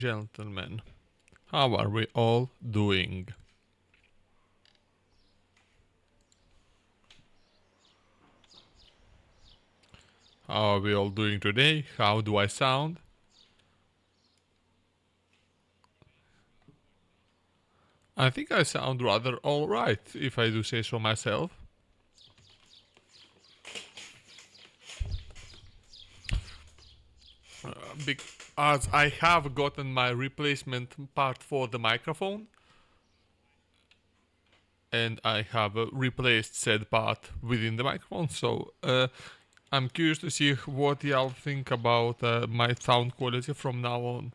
Gentlemen, how are we all doing? How are we all doing today? How do I sound? I think I sound rather alright, if I do say so myself. Because I have gotten my replacement part for the microphone, and I have replaced said part within the microphone, so I'm curious to see what y'all think about my sound quality from now on.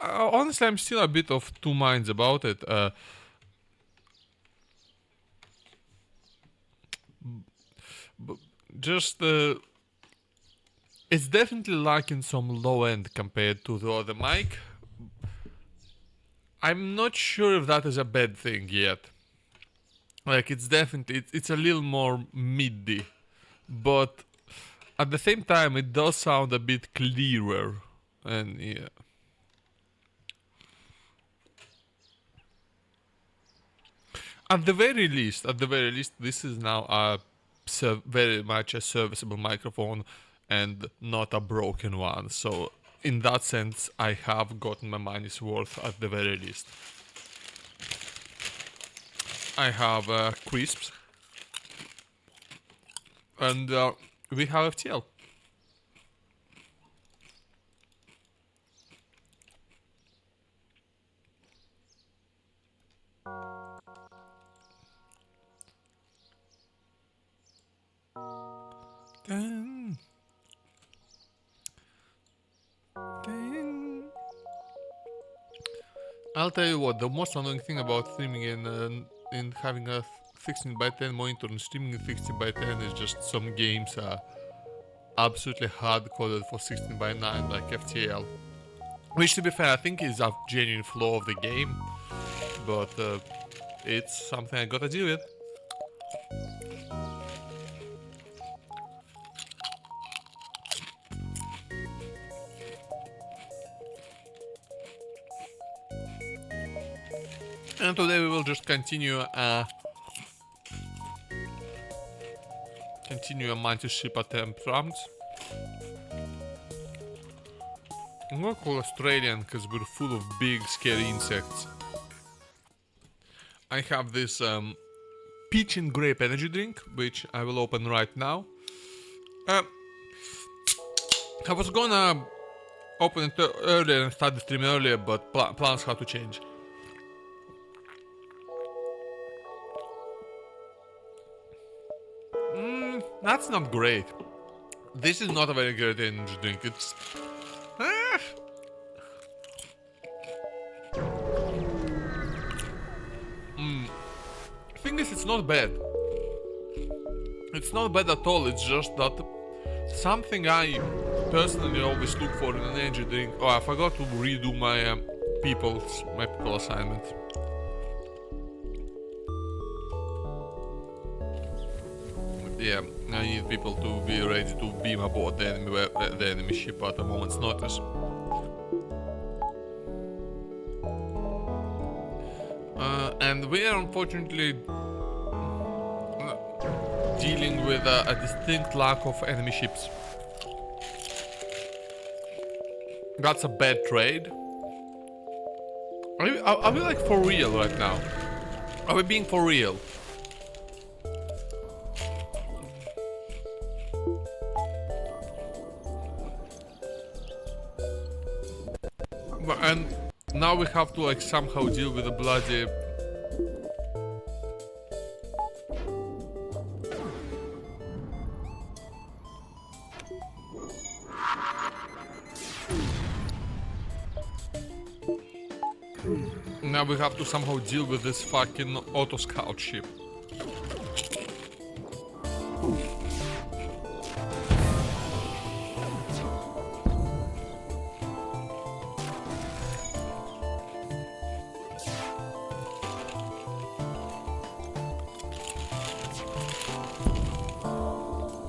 Honestly, I'm still a bit of two minds about it. B- just it's definitely lacking some low end compared to the other mic. I'm not sure if that is a bad thing yet. Like it's a little more midi, but at the same time it does sound a bit clearer. And yeah, at the very least, this is now a very much a serviceable microphone and not a broken one. So in that sense, I have gotten my money's worth at the very least. I have crisps, and we have FTL. Dun, dun. I'll tell you what, the most annoying thing about streaming in having a 16 by 10 monitor and streaming in 16 by 10 is just some games are absolutely hard coded for 16 by 9 like FTL. Which, to be fair, I think is a genuine flaw of the game, but it's something I gotta deal with. And today we will just continue a Mantis ship attempt rounds. I'm gonna call Australian because we're full of big scary insects. I have this peach and grape energy drink, which I will open right now. Uh, I was gonna open it earlier and start the stream earlier, but plans have to change. That's not great. This is not a very great energy drink. It's... Ah. Thing is, it's not bad. It's not bad at all. It's just that something I personally always look for in an energy drink. Oh, I forgot to redo my people assignment. Yeah, I need people to be ready to beam aboard the enemy ship at a moment's notice. And we are unfortunately dealing with a distinct lack of enemy ships. That's a bad trade. Are we like for real right now? Are we being for real? And now we have to like somehow deal with the bloody... Now we have to somehow deal with this fucking auto scout ship.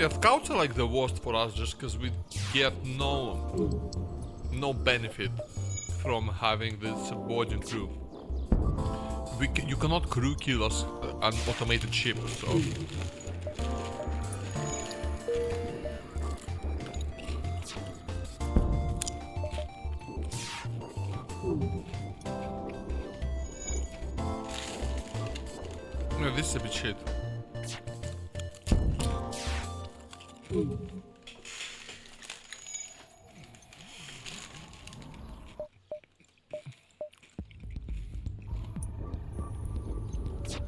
Yeah, scouts are like the worst for us just because we get no benefit from having this subordinate crew. You cannot crew kill us an automated ship, so... Yeah, this is a bit shit.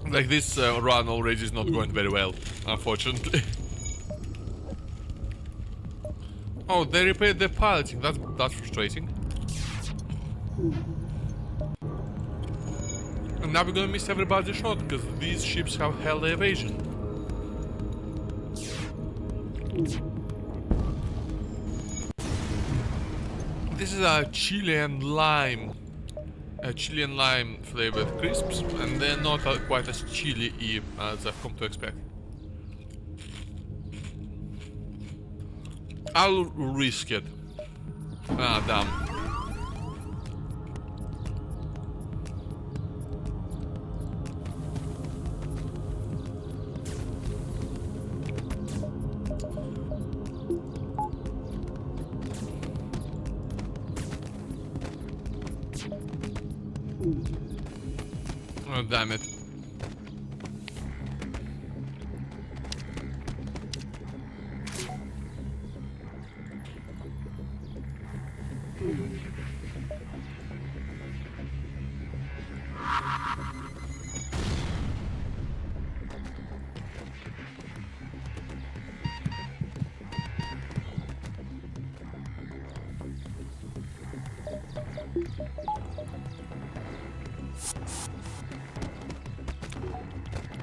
Like this run already is not going very well, unfortunately. Oh, they repaired the piloting. That's frustrating. And now we're gonna miss everybody's shot because these ships have hell evasion. This is a Chilean lime flavored crisps, and they're not quite as chili-y as I've come to expect. I'll risk it. Ah, damn. Oh, damn it.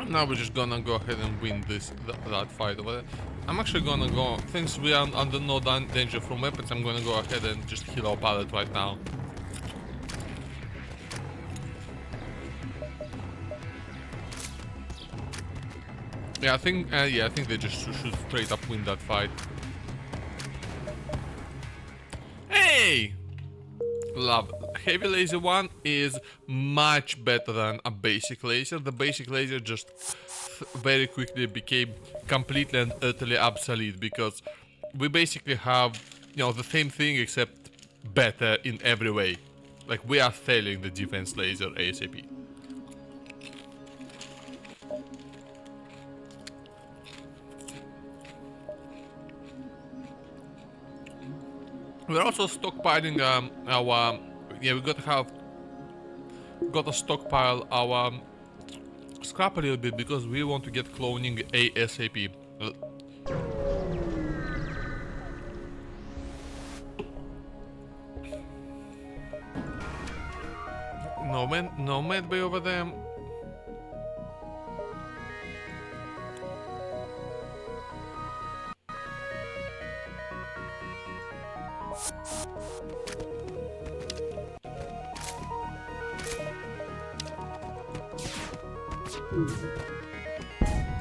Now we're just gonna go ahead and win that fight over there. I'm actually gonna go, since we are under no danger from weapons, I'm gonna go ahead and just heal our pilot right now. Yeah, I think they just should straight up win that fight. Hey! Love. Heavy laser 1 is much better than a basic laser. The basic laser just very quickly became completely and utterly obsolete because we basically have, you know, the same thing except better in every way. Like, we are failing the defense laser ASAP. We're also stockpiling our... Yeah, we gotta stockpile our scrap a little bit because we want to get cloning ASAP. No medbay over there.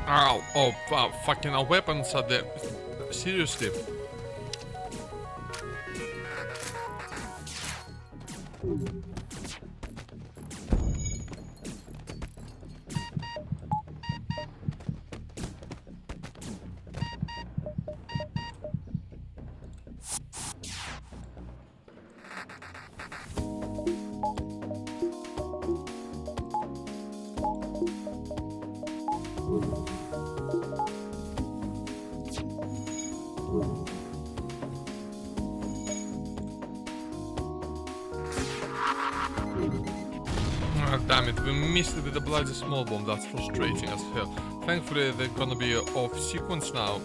Ow, oh, fucking our weapons are there. Seriously. Damn it, we missed it with the bloody small bomb. That's frustrating as hell. Thankfully, they're gonna be off sequence now.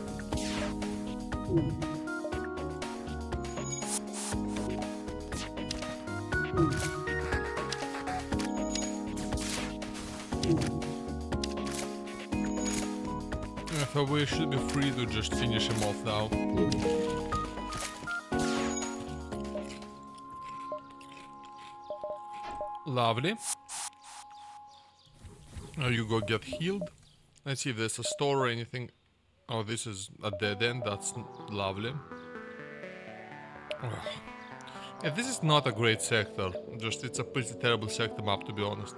So we should be free to just finish him off now. Lovely. Now you go get healed. Let's see if there's a store or anything. Oh, this is a dead end. That's lovely. Ugh. Yeah, this is not a great sector. Just it's a pretty terrible sector map, to be honest.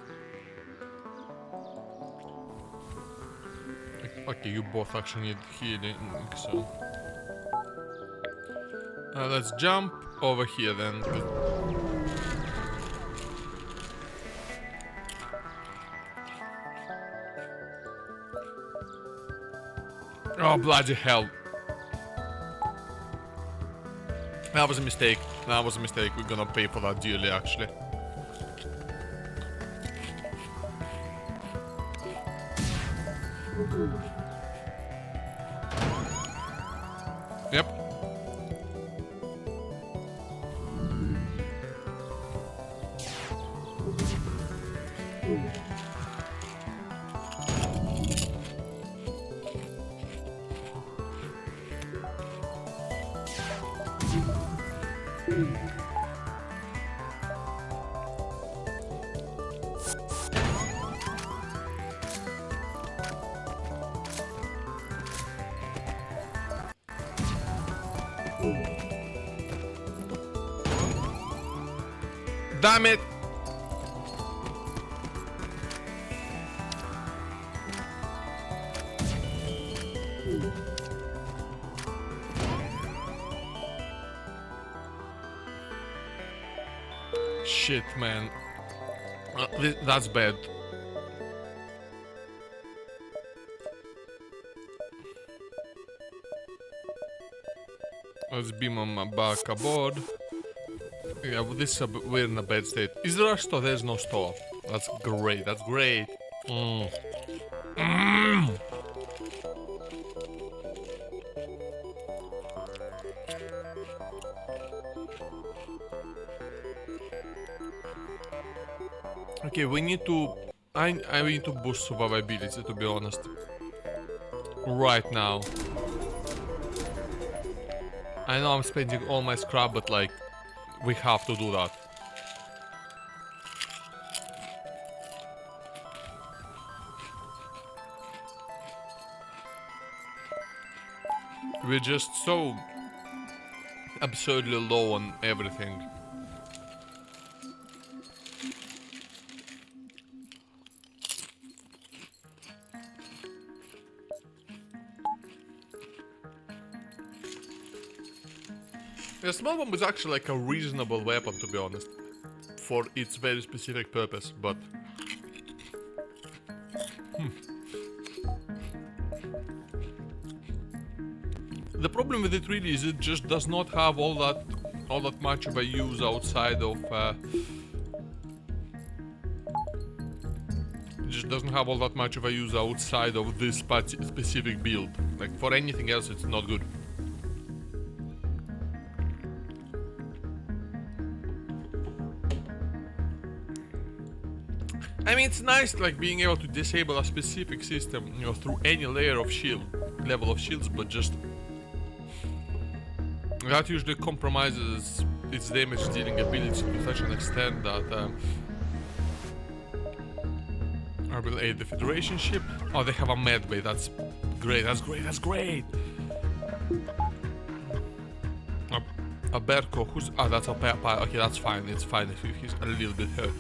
Okay, you both actually need healing, so... let's jump over here then. Oh, bloody hell. That was a mistake. That was a mistake. We're gonna pay for that dearly, actually. Yep. Damn it! Shit, man. That's bad. Let's beam on back aboard. Yeah, well, we're in a bad state. Is there a store? There's no store. That's great. That's great. Mm. Mm. Okay, we need to... I need to boost survivability, to be honest. Right now. I know I'm spending all my scrap, but like... we have to do that. We're just so... absurdly low on everything. The small bomb is actually like a reasonable weapon, to be honest, for its very specific purpose, but... The problem with it really is it just does not have all that much of a use outside of... it just doesn't have all that much of a use outside of this specific build. Like, for anything else, it's not good. I mean, it's nice, like, being able to disable a specific system, you know, through any layer of level of shields, but just... that usually compromises its damage dealing ability to such an extent that... I will aid the Federation ship. Oh, they have a medbay, that's great, that's great, that's great! A Berko, who's... ah, that's a pilot, okay, that's fine, it's fine if he's a little bit hurt.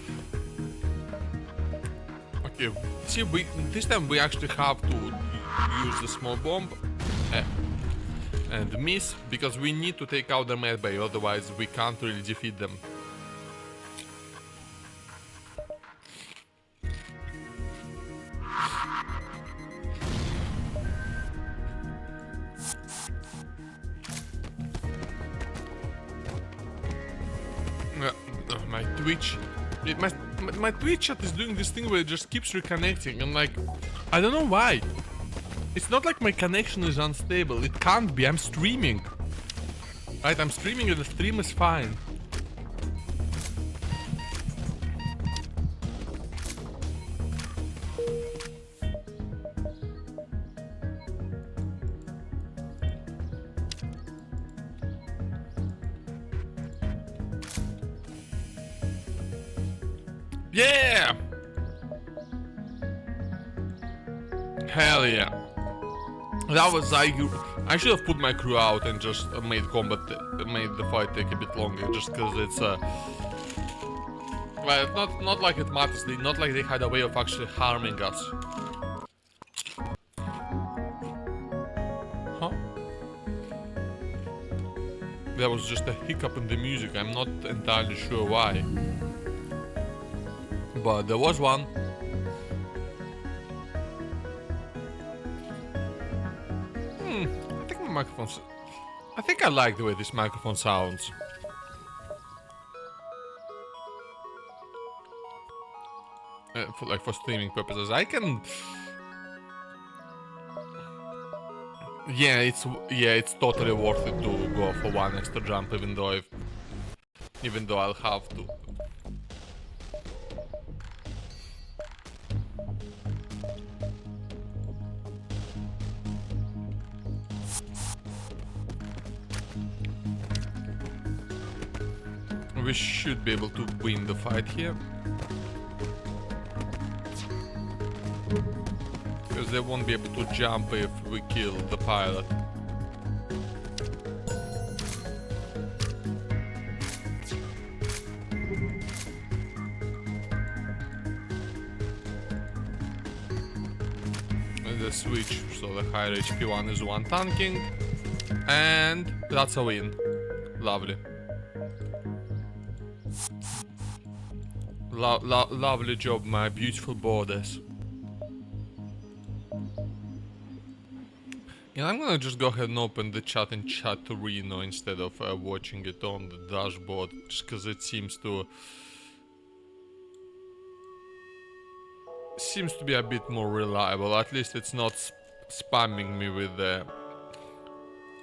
Okay, see, this time we actually have to use the small bomb and miss, because we need to take out the medbay, otherwise we can't really defeat them. My Twitch... My Twitch chat is doing this thing where it just keeps reconnecting, and like, I don't know why. It's not like my connection is unstable, it can't be, I'm streaming. Right, I'm streaming and the stream is fine. Yeah! Hell yeah. That was I should have put my crew out and just made the fight take a bit longer, just because it's well, not like it matters. Not like they had a way of actually harming us. Huh? There was just a hiccup in the music. I'm not entirely sure why, but there was one. I think my microphone's... I think I like the way this microphone sounds. For streaming purposes, I can... Yeah, it's totally worth it to go for one extra jump, even though I'll have to. We should be able to win the fight here. Because they won't be able to jump if we kill the pilot. And the switch, so the higher HP one is one tanking. And that's a win. Lovely. Lovely job, my beautiful borders. And I'm gonna just go ahead and open the chat in Chat-Reno instead of watching it on the dashboard, just because it seems to be a bit more reliable. At least it's not spamming me with the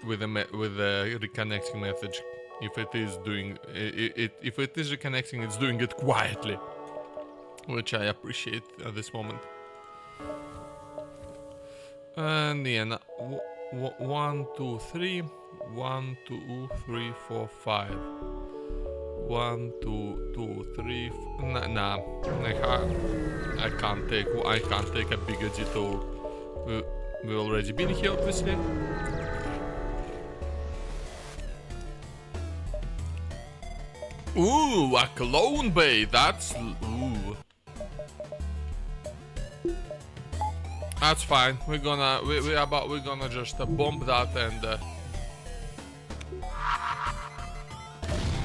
reconnecting message. If it is doing if it is reconnecting, it's doing it quietly, which I appreciate at this moment. And yeah, 1, 2, 3, 1, 2, 3, 4, 5. 1, 2, 2, 3. Nah, I can't take a bigger detour. We've already been here, obviously. Ooh, a clone bay. That's ooh. That's fine. We're gonna just bomb that and.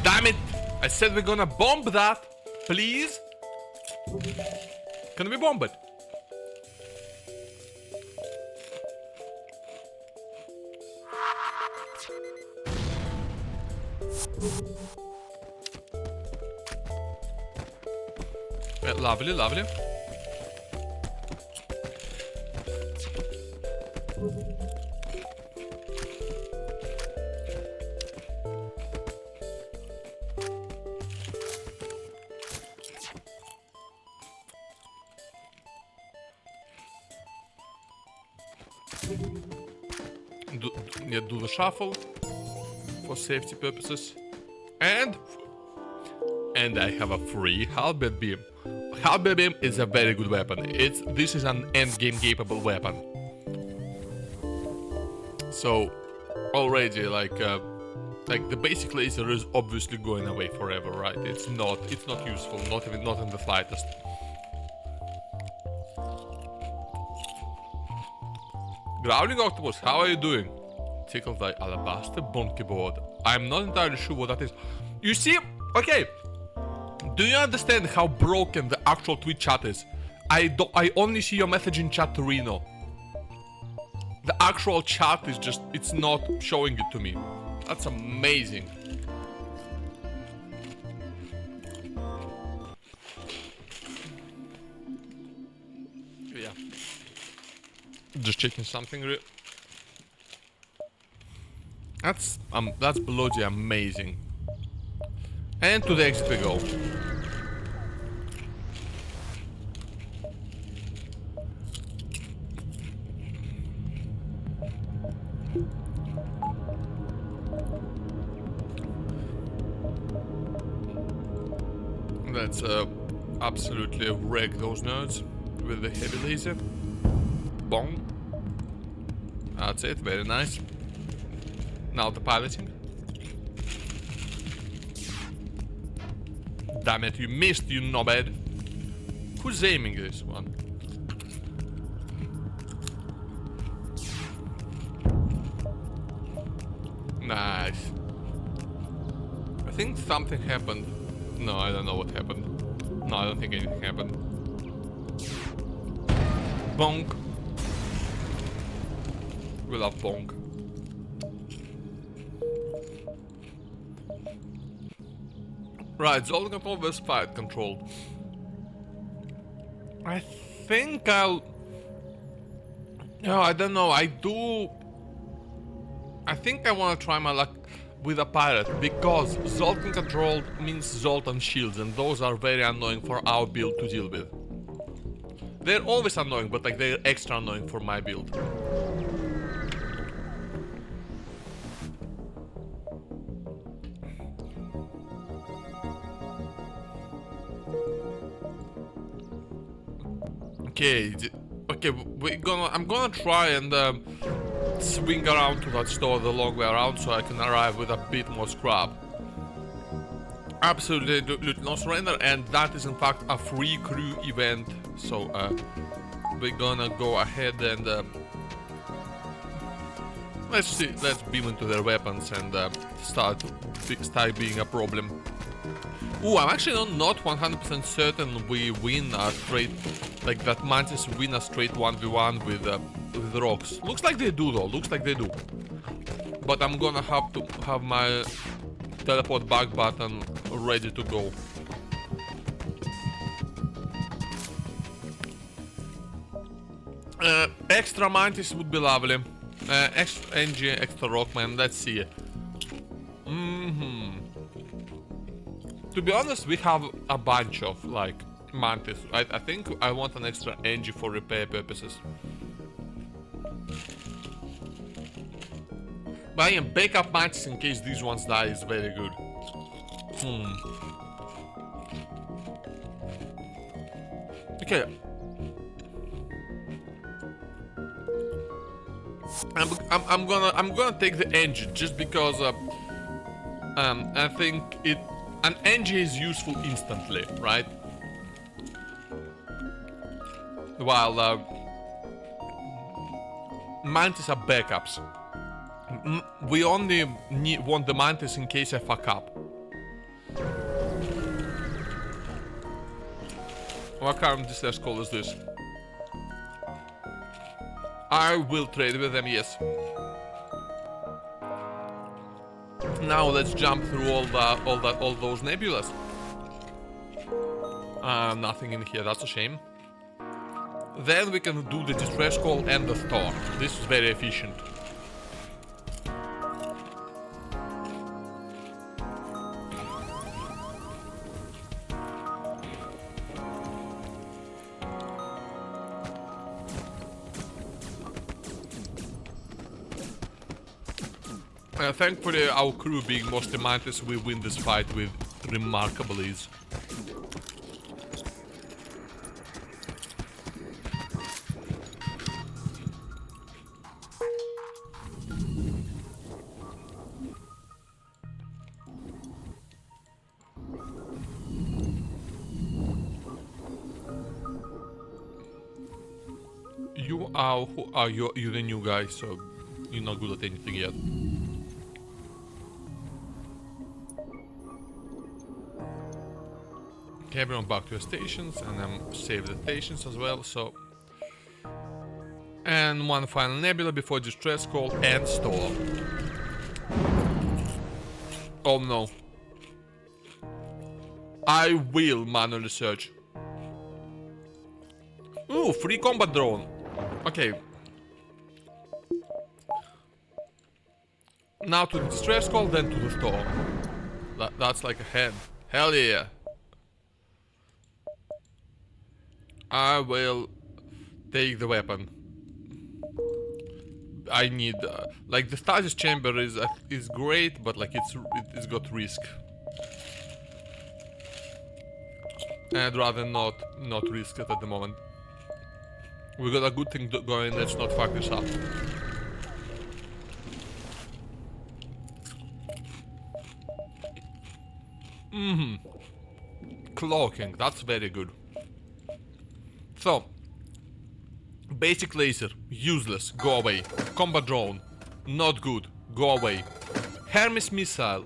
Damn it! I said we're gonna bomb that. Please. Can we bomb it? Lovely, lovely. Do the shuffle for safety purposes, and I have a free halberd beam. Halberd beam is a very good weapon. This is an end game capable weapon. So already like the basic laser is obviously going away forever, right? It's not useful, not in the slightest. Growling octopus, how are you doing? Tickled by alabaster bonky board. I'm not entirely sure what that is. You see, okay. Do you understand how broken the actual Twitch chat is? I only see your message in Chat-Reno. The actual chat is just, it's not showing it to me. That's amazing. Yeah. Just checking something. That's bloody amazing. And to the exit we go. Let's absolutely wreck those nerds with the heavy laser. Bong. That's it, very nice. Now the piloting. Damn it, you missed, you knobhead. Who's aiming this one? Nice. I think something happened. No, I don't know what happened. No, I don't think anything happened. Bonk. We love bonk. Right, zone control versus fight control. I think I'll... No, I don't know, I think I want to try my luck with a pirate, because Zoltan control means Zoltan shields, and those are very annoying for our build to deal with. They're always annoying, but like they're extra annoying for my build. Okay, I'm gonna try and swing around to that store the long way around so I can arrive with a bit more scrap. Absolutely no surrender, and that is in fact a free crew event. So we're gonna go ahead and let's beam into their weapons and start being a problem. Ooh, I'm actually not 100% certain we win a straight, like that Mantis win a straight 1v1 with rocks. Looks like they do though, looks like they do. But I'm gonna have to have my teleport back button ready to go. Extra Mantis would be lovely. Extra NG, extra Rockman, let's see. To be honest, we have a bunch of like Mantis. I think I want an extra NG for repair purposes. But yeah, backup Mantis in case these ones die is very good. Okay. I'm gonna take the engine just because I think an engine is useful instantly, right? While Mantis are backups. We only want the Mantis in case I fuck up. What kind of distress call is this? I will trade with them, yes. Now let's jump through all those nebulas. Nothing in here, that's a shame. Then we can do the distress call and the store. This is very efficient. Thankfully, our crew being mostly Mantis, we win this fight with remarkable ease. Who are you? You're the new guy, so you're not good at anything yet. Okay, everyone back to your stations, and save the stations as well, so... And one final nebula before distress call and store. Oh no. I will manually search. Ooh, free combat drone. Okay. Now to the distress call, then to the store. That's like a head. Hell yeah. I will take the weapon. I need like the stasis chamber is great, but like it's got risk. I'd rather not risk it at the moment. We got a good thing going. Let's not fuck this up. Cloaking, that's very good. So, basic laser, useless, go away. Combat drone, not good, go away. Hermes missile,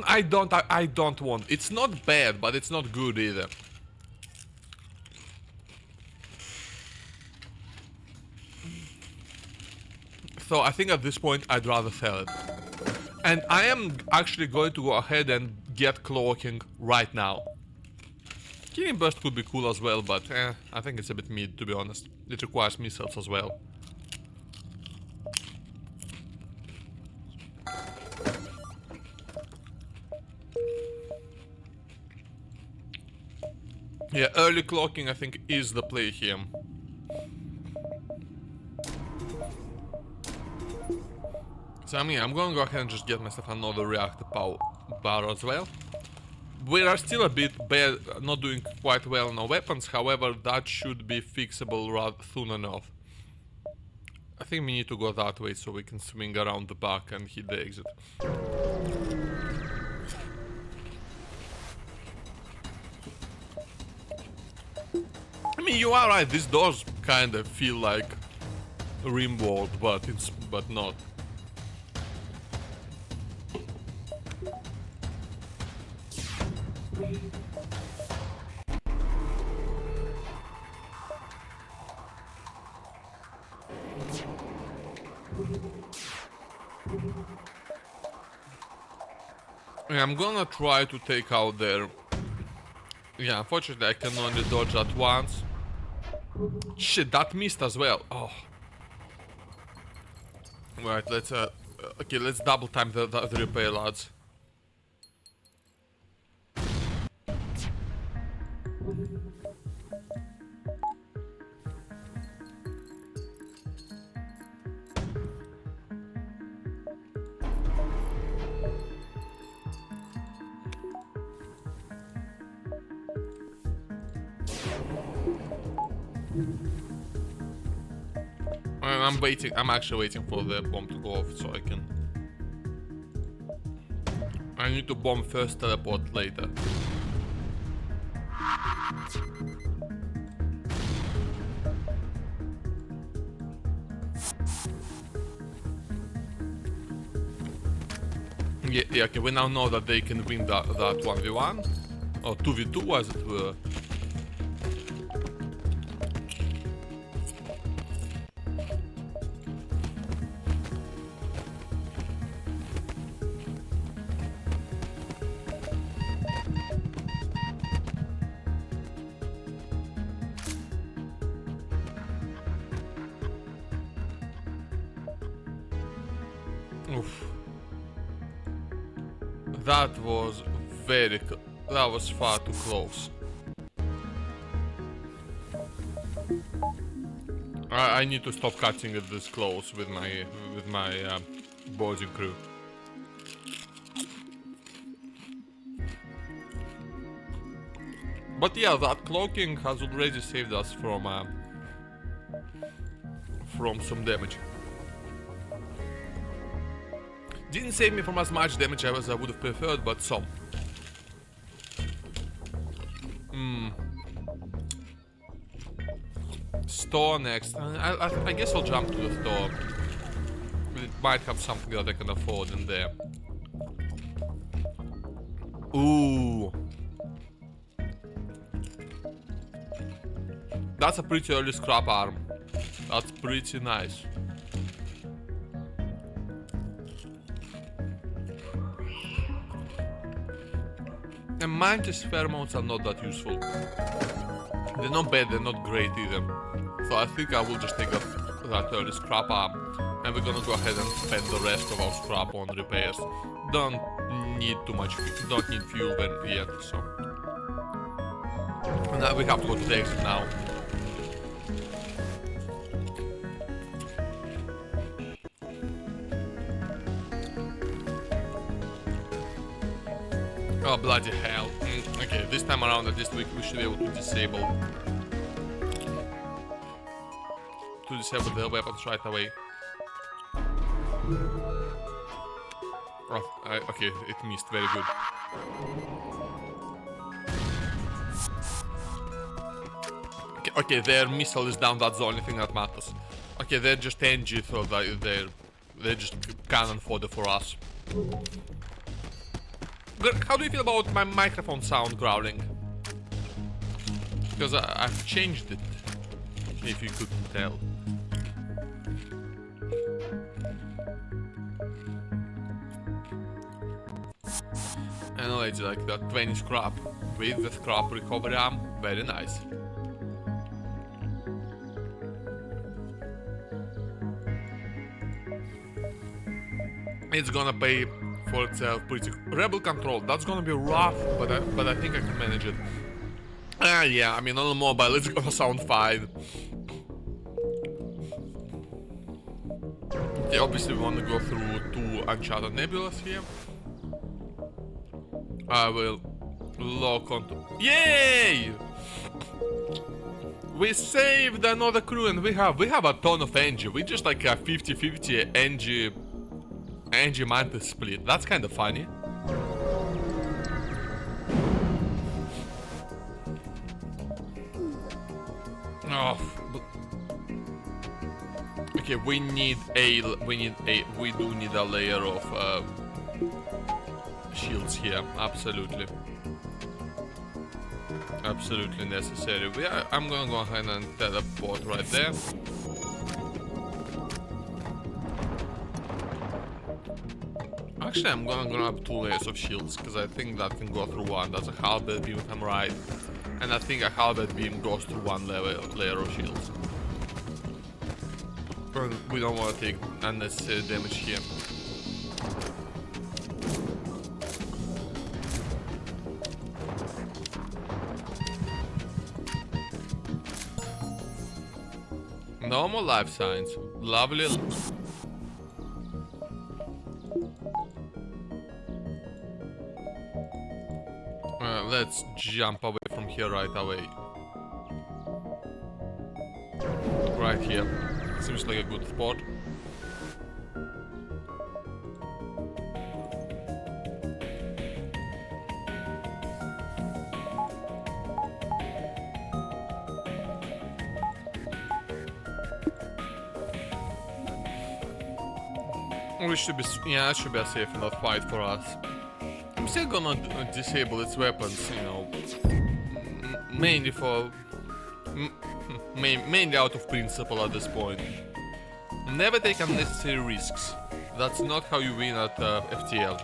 I don't want. It's not bad, but it's not good either. So I think at this point I'd rather sell it. And I am actually going to go ahead and get cloaking right now. Killing burst could be cool as well, but I think it's a bit mid, to be honest. It requires missiles as well. Yeah, early cloaking I think is the play here. So I mean, I'm gonna go ahead and just get myself another reactor power bar as well. We are still a bit bad, not doing quite well on our weapons, however, that should be fixable rather soon enough. I think we need to go that way so we can swing around the back and hit the exit. I mean, you are right, these doors kind of feel like rimworld, but not. Yeah, I'm gonna try to take out their... Yeah, unfortunately I can only dodge at once. Shit, that missed as well. Oh. Right, let's okay, let's double time the repair, lads. I'm waiting. I'm actually waiting for the bomb to go off so I can. I need to bomb first, teleport later. Yeah, okay, we now know that they can win that 1v1 or 2v2 as it were. Oof. That was that was far too close. I need to stop cutting it this close with my boys and crew. But yeah, that cloaking has already saved us from some damage. Didn't save me from as much damage as I would have preferred, but some. Store next. I guess I'll jump to the store. It might have something that I can afford in there. Ooh. That's a pretty early scrap arm. That's pretty nice. And Mantis pheromones are not that useful. They're not bad, they're not great either. So I think I will just take that early scrap arm. And we're gonna go ahead and spend the rest of our scrap on repairs. Don't need too much, don't need fuel yet, so. And now we have to go to the exit now. Oh, bloody hell. Okay, this time around at least we should be able to disable the weapons right away. Okay, it missed. Very good. Okay, their missile is down. That's the only thing that matters. Okay, they're just NG, so they're just cannon fodder for us. How do you feel about my microphone sound growling? Because I've changed it, if you couldn't tell. Anyway, it's like that 20 scrap with the scrap recovery arm. Very nice. It's gonna pay for itself pretty. Rebel control. That's gonna be rough, but I think I can manage it. Yeah. I mean, on the mobile, it's gonna sound fine. Okay, obviously we want to go through 2 uncharted nebulas here. I will lock onto. Yay! We saved another crew, and we have a ton of NG. We just like a 50-50 NG Mantis split. That's kind of funny. Oh. Okay, we do need a layer of shields here. Absolutely necessary. I'm gonna go ahead and teleport right there. Actually, I'm gonna grab 2 layers of shields, because I think that can go through one. That's a halberd beam if I'm right. And I think a halberd beam goes through 1 layer of shields. We don't want to take unnecessary damage here. No more life signs. Lovely. Let's jump away from here right away. Right here. Seems like a good spot. We should be, yeah, it should be a safe enough fight for us. I'm still gonna disable its weapons, you know, mainly for, mainly out of principle at this point. Never take unnecessary risks. That's not how you win at FTL.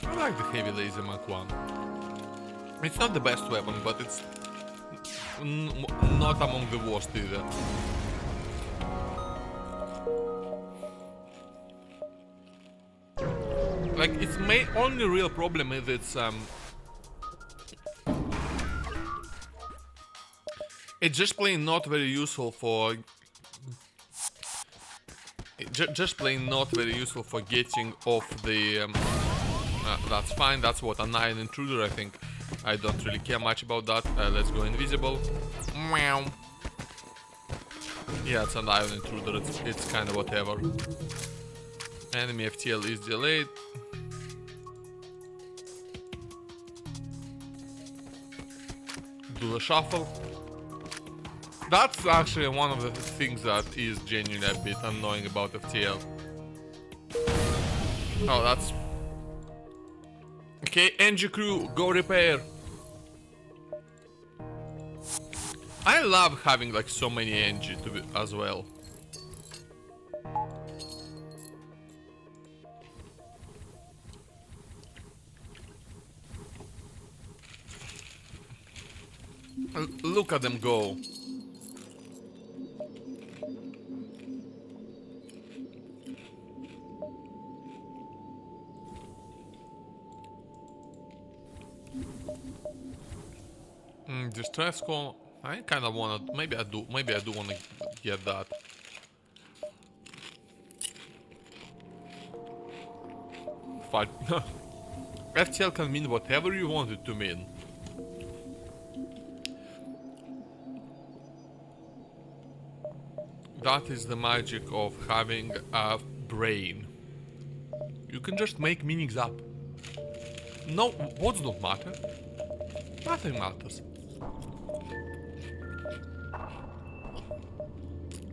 I like the heavy laser Mach 1. It's not the best weapon, but it's not among the worst either. Like, its only real problem is it's just plain not very useful for just plain not very useful for getting off the that's fine. That's what, an iron intruder, I think. I don't really care much about that. Let's go invisible. Meow. Yeah, it's an iron intruder. It's kind of whatever. Enemy FTL is delayed. Do the shuffle. That's actually one of the things that is genuinely a bit annoying about FTL. Oh, that's... Okay, NG crew, go repair. I love having like so many NG as well. Look at them go. Distress call. I kind of wanna. Maybe I do wanna get that. part. FTL can mean whatever you want it to mean. That is the magic of having a brain. You can just make meanings up. No, words don't matter. Nothing matters.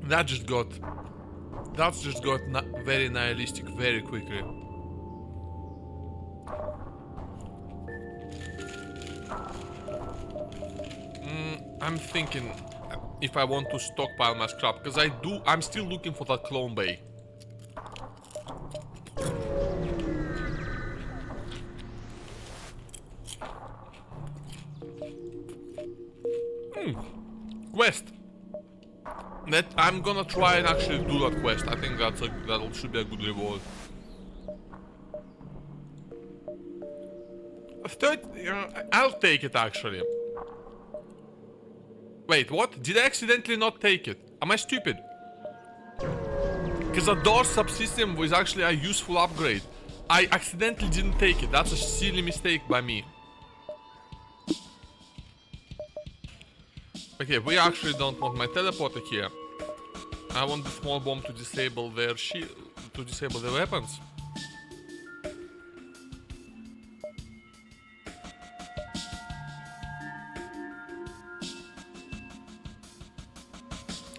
That's just got very nihilistic very quickly. I'm thinking if I want to stockpile my scrap, because I'm still looking for that clone bay. Quest. That I'm gonna try and actually do that quest. I think that should be a good reward. I'll take it actually. Wait, what? Did I accidentally not take it? Am I stupid? Because the door subsystem was actually a useful upgrade. I accidentally didn't take it. That's a silly mistake by me. Okay, we actually don't want my teleporter here. I want the small bomb to disable their shield, to disable their weapons.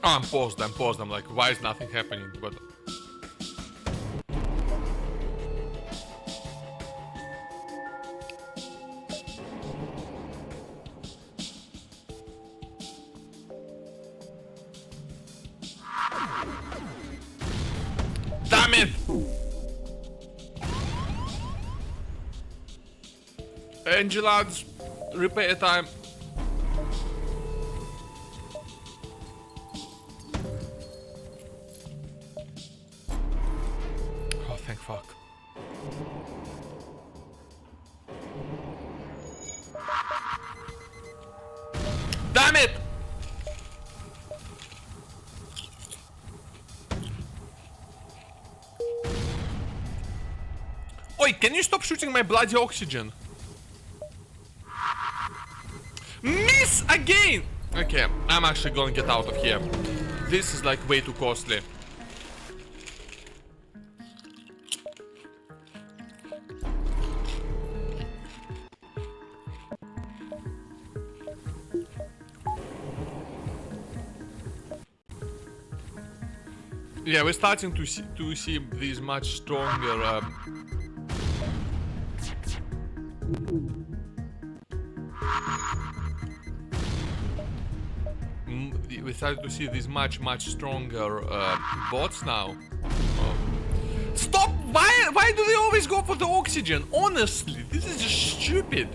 Oh, I'm paused. I'm like, why is nothing happening? But damn it! Angelads, repair time. Oh, thank fuck. Damn it! Oi, can you stop shooting my bloody oxygen? Miss again! Okay, I'm actually gonna get out of here. This is like way too costly. Yeah, we're starting to see these much stronger we started to see these much stronger bots now. Oh. Stop! Why do they always go for the oxygen? Honestly, this is just stupid.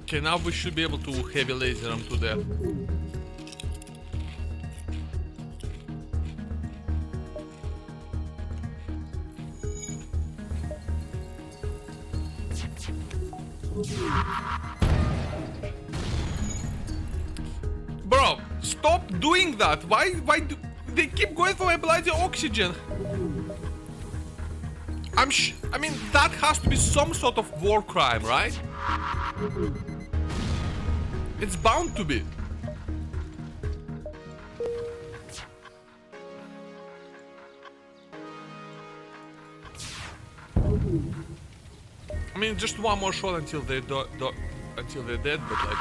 Okay, now we should be able to heavy laser them to death. Bro, stop doing that. Why do they keep going for my bloody oxygen? I mean, that has to be some sort of war crime, right? It's bound to be. I mean, just one more shot until they're dead, but like,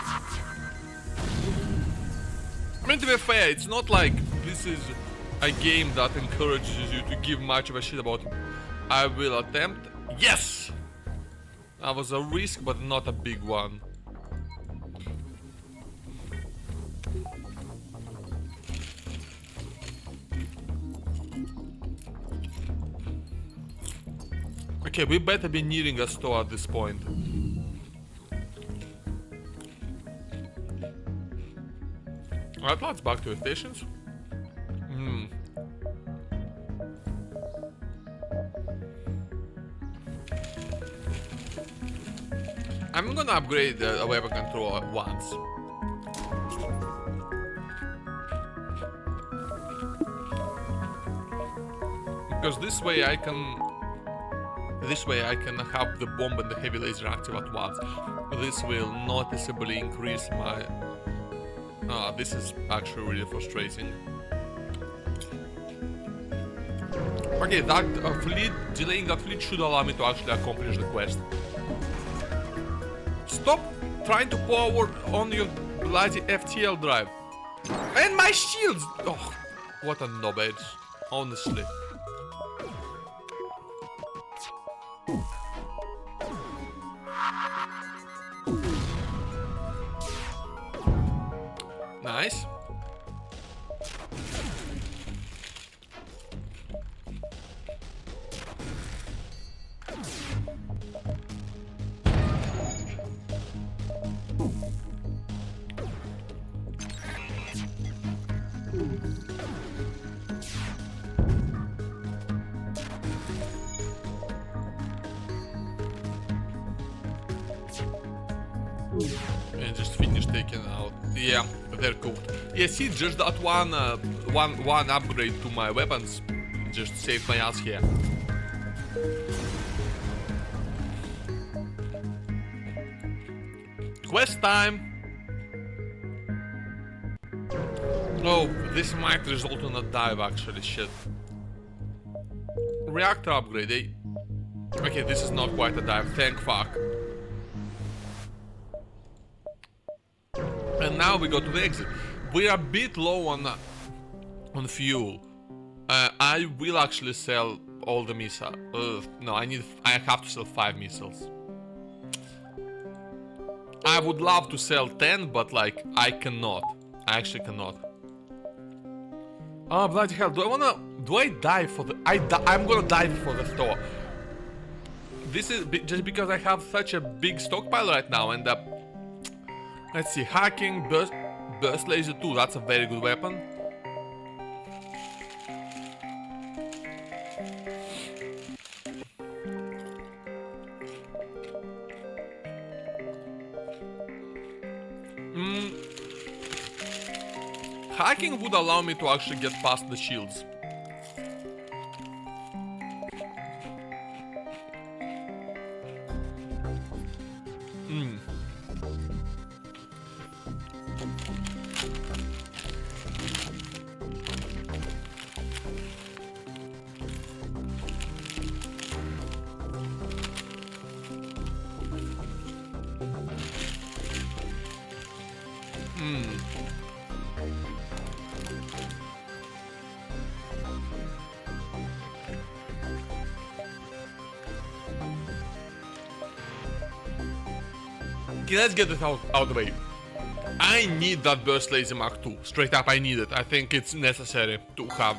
I mean, to be fair, it's not like this is a game that encourages you to give much of a shit about. I will attempt. Yes! That was a risk, but not a big one. Okay, we better be nearing a store at this point. Alright, let's back to the stations. I'm gonna upgrade the weapon controller once. because this way I can have the bomb and the heavy laser active at once. This will noticeably increase my... this is actually really frustrating. Okay, that fleet, delaying that fleet should allow me to actually accomplish the quest. Stop trying to power on your bloody FTL drive. And my shields! Oh, what a knobhead, honestly. Nice. And just finish taking out. Yeah, they're cooked. Yeah, see, just that one upgrade to my weapons just saved my ass here. Quest time! Oh, this might result in a dive actually, shit. Reactor upgrade, eh? Okay, this is not quite a dive, thank fuck. And now we go to the exit. We are a bit low on fuel. I will actually sell all the missiles. No, I have to sell 5 missiles. I would love to sell 10, but like I cannot. I actually cannot. Oh bloody hell! Do I dive for the? I'm gonna dive for the store. This is just because I have such a big stockpile right now, and let's see, hacking, burst laser 2, that's a very good weapon. Hacking would allow me to actually get past the shields. Okay, let's get this out of the way. I need that burst laser Mark II. Straight up, I need it. I think it's necessary to have.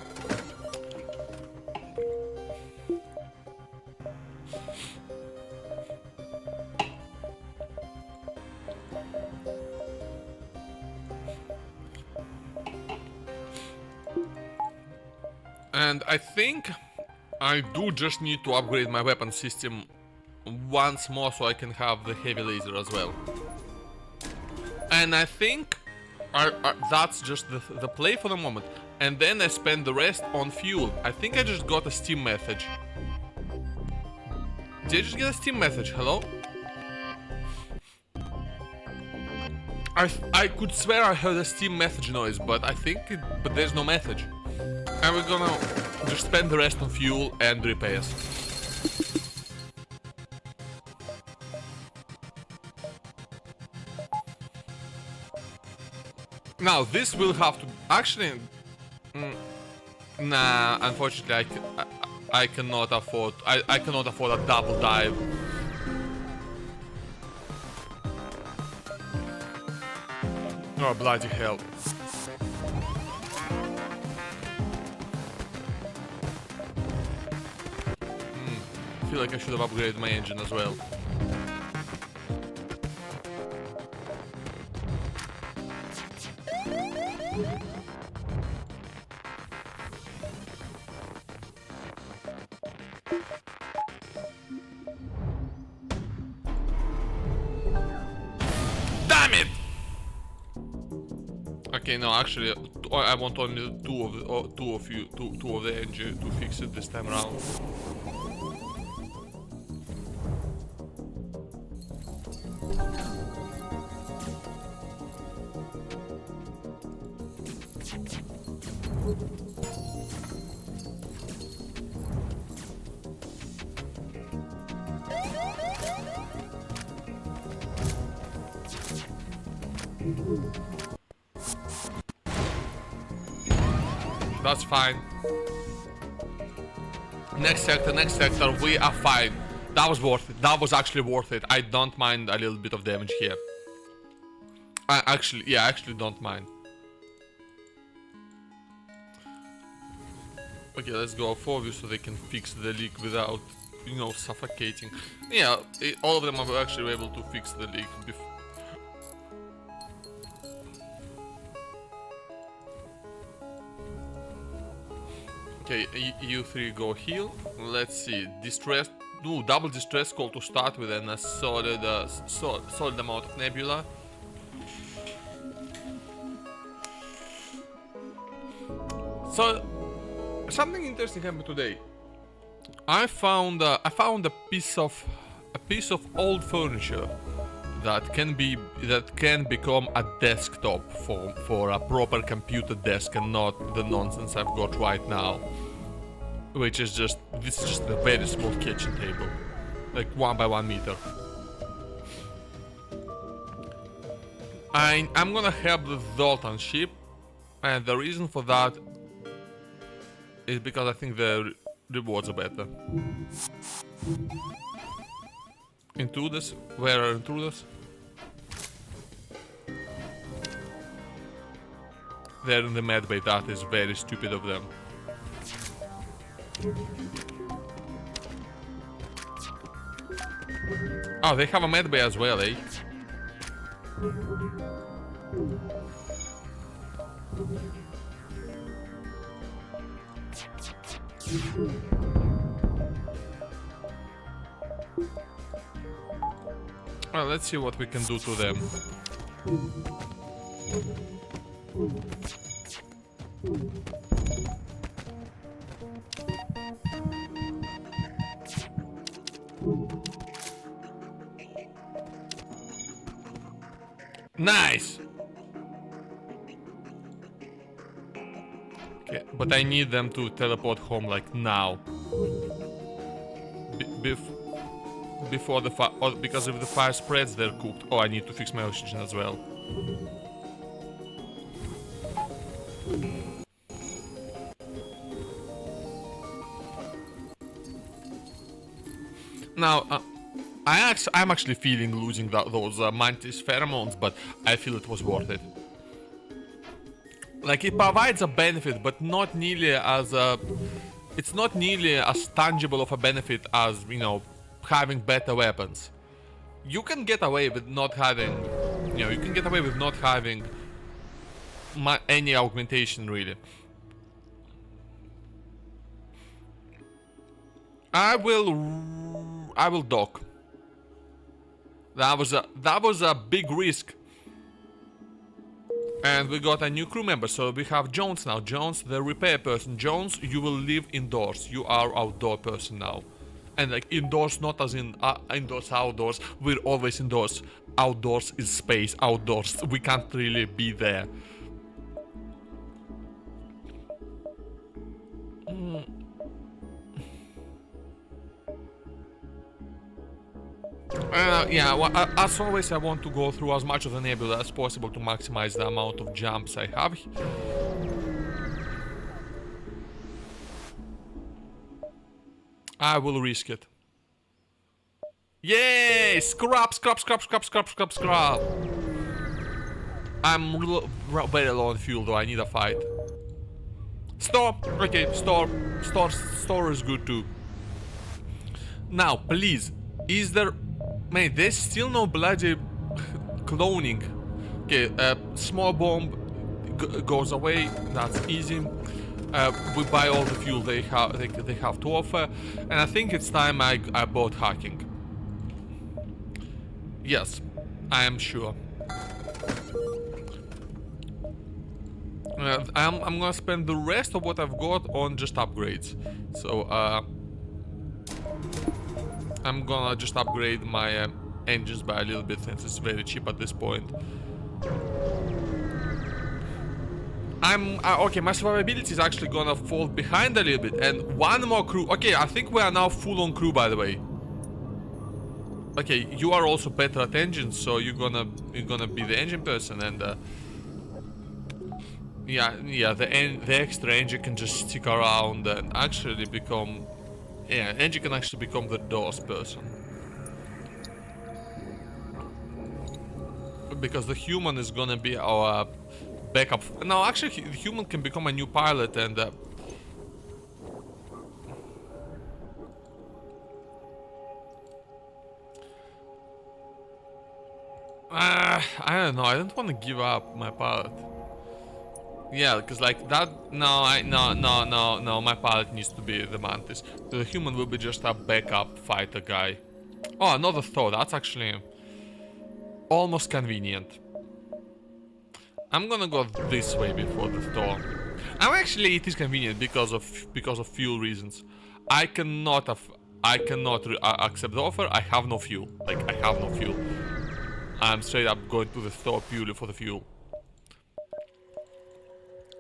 And I think I do just need to upgrade my weapon system once more so I can have the heavy laser as well. And I think that's just the play for the moment. And then I spend the rest on fuel. I think I just got a Steam message. Did I just get a Steam message? Hello? I could swear I heard a Steam message noise, but but there's no message. And we're gonna just spend the rest on fuel and repairs. Now this will have to actually. Nah, unfortunately, I cannot afford. I cannot afford a double dive. Oh bloody hell! I feel like I should have upgraded my engine as well. Damn it! Okay, no, actually, I want only two of the engine to fix it this time around. That's fine. Next sector, we are fine. That was worth it. That was actually worth it. I don't mind a little bit of damage here. I actually don't mind. Okay, let's go forward so they can fix the leak without, you know, suffocating. Yeah, all of them are actually able to fix the leak before. Okay, you three go heal. Let's see, distress. Do double distress call to start with, and a solid amount of nebula. So something interesting happened today. I found a piece of old furniture that can become a desktop for a proper computer desk and not the nonsense I've got right now, which is this is just a very small kitchen table, like 1 by 1 meter. I'm gonna help the Zoltan ship, and the reason for that is because I think the rewards are better. Intruders? Where are intruders? They're in the medbay. That is very stupid of them. Oh, they have a medbay as well, eh? Well, let's see what we can do to them. Nice! Okay, but I need them to teleport home like now. Before the fire, because if the fire spreads, they're cooked. Oh, I need to fix my oxygen as well. Now, I'm actually feeling losing those Mantis pheromones, but I feel it was worth it. Like, it provides a benefit, but not nearly as it's not nearly as tangible of a benefit as, you know, having better weapons. You can get away with not having, you know, you can get away with not having any augmentation, really. I will dock. That was a big risk. And we got a new crew member, so we have Jones now. Jones, the repair person. Jones, you will live indoors. You are outdoor person now. And like indoors, not as in indoors, outdoors. We're always indoors. Outdoors is space. Outdoors, we can't really be there. Yeah, well, as always, I want to go through as much of the nebula as possible to maximize the amount of jumps I have. I will risk it. Yay! Scrap! I'm very low on fuel, though. I need a fight. Store! Okay, store is good too. Now, please, is there... Man, there's still no bloody cloning. Okay, small bomb goes away. That's easy. We buy all the fuel they have to offer, and I think it's time I bought hacking. Yes, I am sure. I'm gonna spend the rest of what I've got on just upgrades. So I'm gonna just upgrade my engines by a little bit since it's very cheap at this point. Okay, my survivability is actually gonna fall behind a little bit, and one more crew. Okay, I think we are now full on crew, by the way. Okay, you are also better at engines, so you're gonna be the engine person, and yeah, the extra engine can just stick around and actually become, yeah, engine can actually become the doors person. Because the human is gonna be our backup. No, actually, the human can become a new pilot, and I don't know. I don't want to give up my pilot. Yeah, because like that. No. My pilot needs to be the Mantis. The human will be just a backup fighter guy. Oh, another thought. That's actually almost convenient. I'm gonna go this way before the Thor. It is convenient because of fuel reasons. I cannot accept the offer. I have no fuel. Like, I have no fuel. I'm straight up going to the Thor purely for the fuel.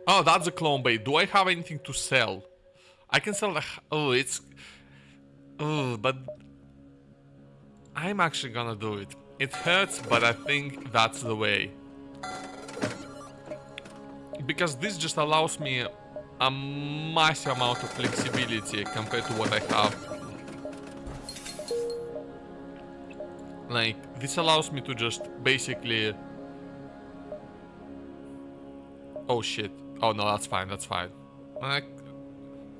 Oh, that's a clone bait. Do I have anything to sell? I can sell the... Oh, it's... Oh, but... I'm actually gonna do it. It hurts, but I think that's the way. Because this just allows me a massive amount of flexibility compared to what I have. Like, this allows me to just basically... Oh shit. Oh no, that's fine, that's fine. I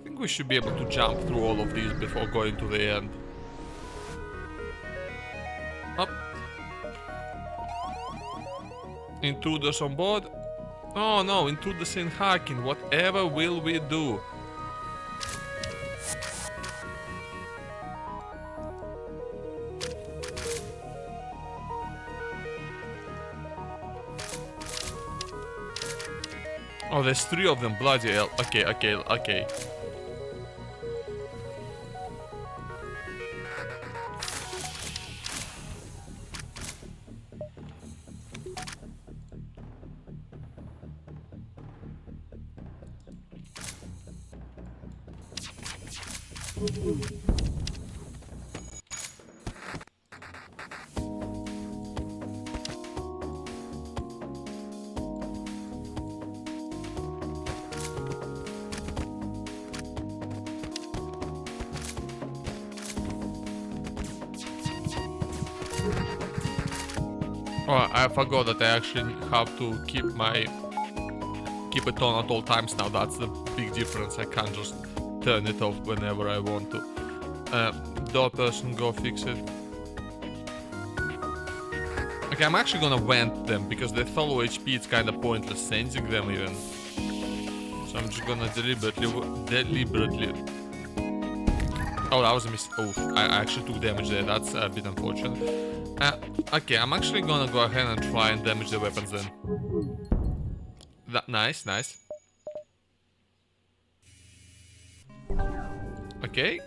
think we should be able to jump through all of these before going to the end. Up. Intruders on board. Oh no, intruders in hacking. Whatever will we do? Oh, there's 3 of them. Bloody hell. Okay. Oh, I forgot that I actually have to keep it on at all times now. That's the big difference. I can't just turn it off whenever I want to. Door person, go fix it. Okay, I'm actually gonna vent them because they follow HP. It's kind of pointless sensing them even. So I'm just gonna deliberately. Oh, that was a miss. Oh, I actually took damage there. That's a bit unfortunate. Okay, I'm actually gonna go ahead and try and damage the weapons then. Nice. Okay.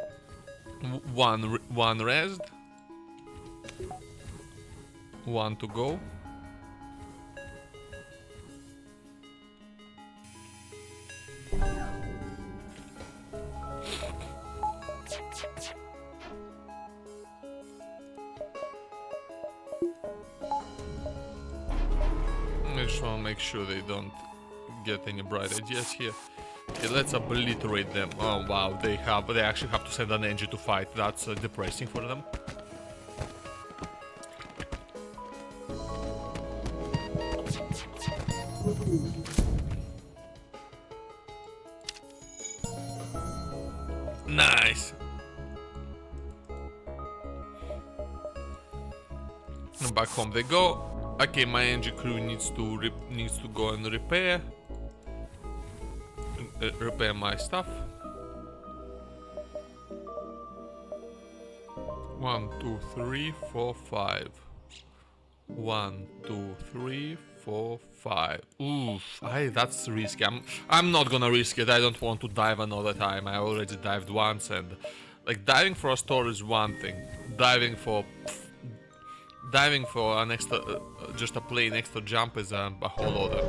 One resed. One to go. I just want to make sure they don't get any bright ideas here. Okay, let's obliterate them. Oh wow, they actually have to send an engine to fight. That's depressing for them. Nice. And back home they go. Okay, my engine crew needs to go and repair my stuff. 1, 2, 3, 4, 5. 1, 2, 3, 4, 5. Oof, that's risky. I'm not gonna risk it. I don't want to dive another time. I already dived once, and like diving for a store is one thing. Diving for an extra, just a plain extra jump is a whole other.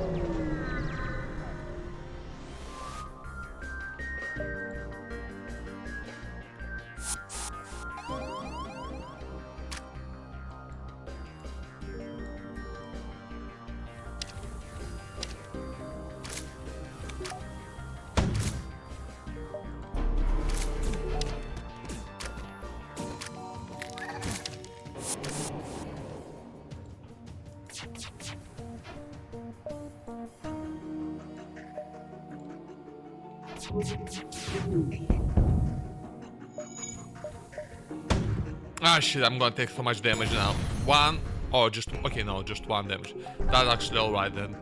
Ah shit, I'm gonna take so much damage now. One, oh just, okay no, just one damage. That's actually alright then.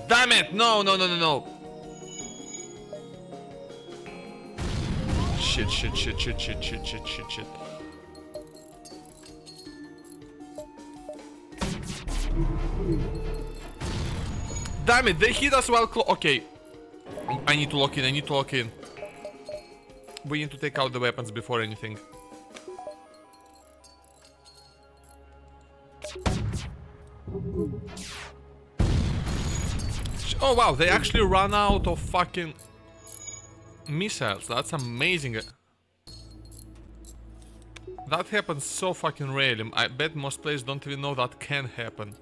Damn it! No, no, no, no, no. Shit, shit, shit, shit, shit, shit, shit, shit, shit. Damn it, they hit us while okay. I need to lock in, I need to lock in. We need to take out the weapons before anything. Oh wow, they actually run out of fucking missiles. That's amazing. That happens so fucking rarely. I bet most players don't even know that can happen.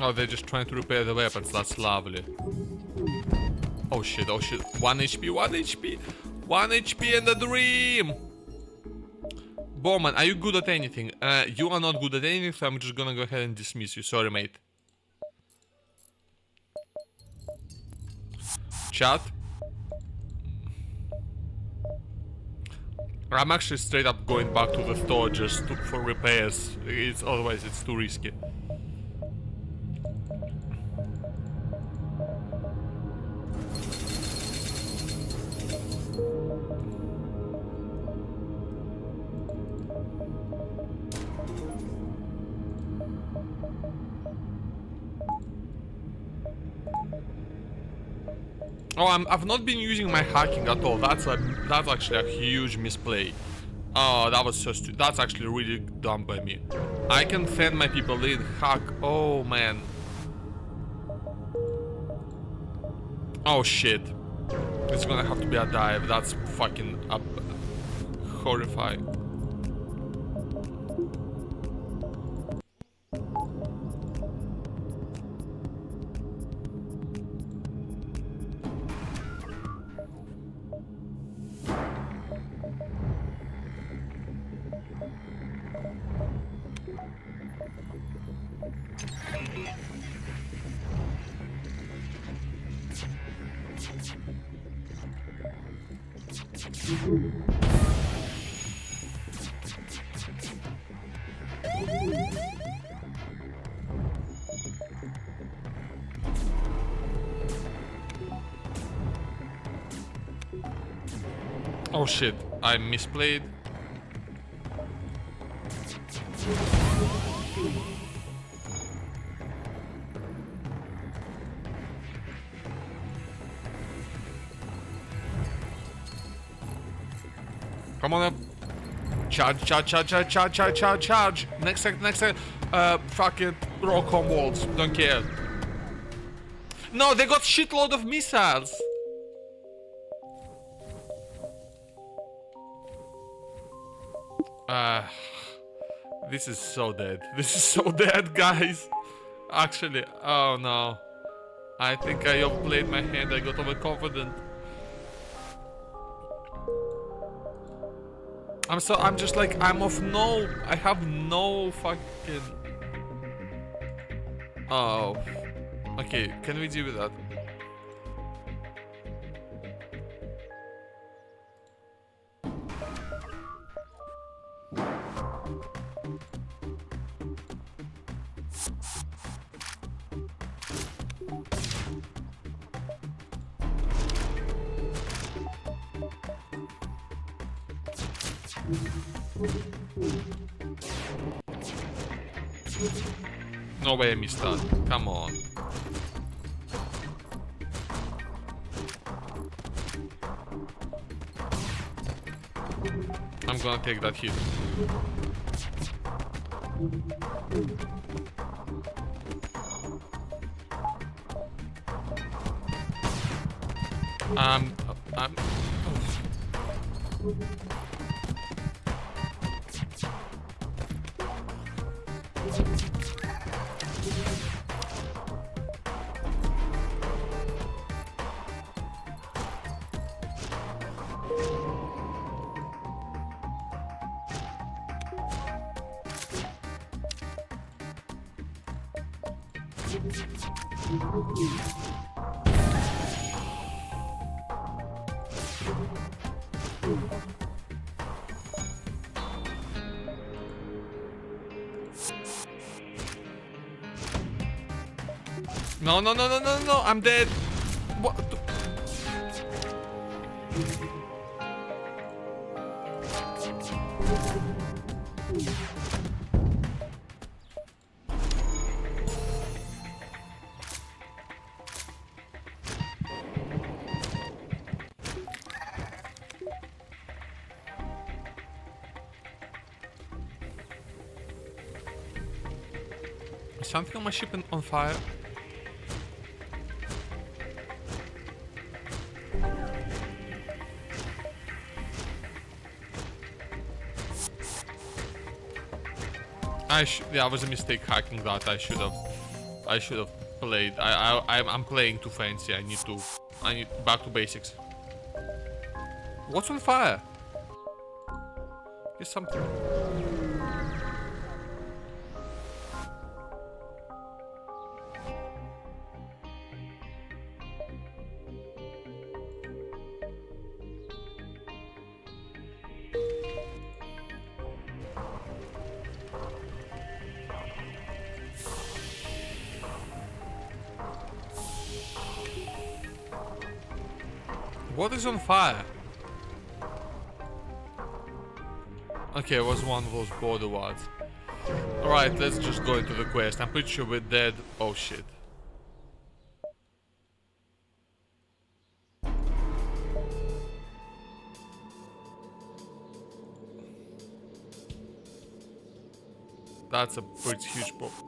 Oh, they're just trying to repair the weapons. That's lovely. Oh shit, oh shit. 1 HP, 1 HP. 1 HP and a dream! Bowman, are you good at anything? You are not good at anything, so I'm just gonna go ahead and dismiss you. Sorry, mate. Chat. I'm actually straight up going back to the store just for repairs. Otherwise it's too risky. Oh, I've not been using my hacking at all. That's actually a huge misplay. Oh, that was so stupid. That's actually really dumb by me. I can send my people in, hack. Oh man. Oh shit. It's gonna have to be a dive. That's fucking horrifying. Oh shit, I misplayed. Come on up. Charge, charge, charge, charge, charge, charge, charge, charge. Next second, next second. Fuck it. Rock on walls. Don't care. No, they got shitload of missiles. This is so dead. This is so dead, guys. Actually, oh no. I think I overplayed my hand. I got overconfident. I'm just like, I have no fucking... Oh. Okay, can we deal with that? No way I missed that. Come on. I'm gonna take that hit. I'm... No, no, no, no, no, no, I'm dead. What? Is something on my ship on fire? Yeah, it was a mistake hacking that. I should have played. I'm playing too fancy. I need back to basics. What's on fire? Is something. What is on fire? Okay, it was one of those border wards. Alright, let's just go into the quest. I'm pretty sure we're dead. Oh shit. That's a pretty huge problem.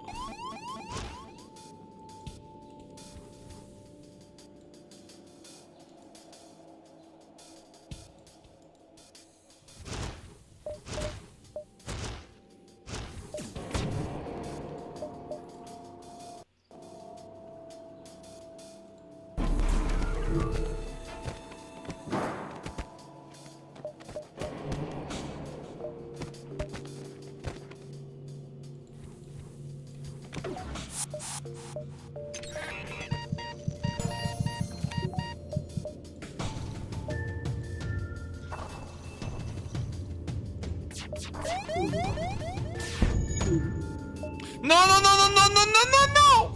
No, no, no, no, no, no, no, no, no!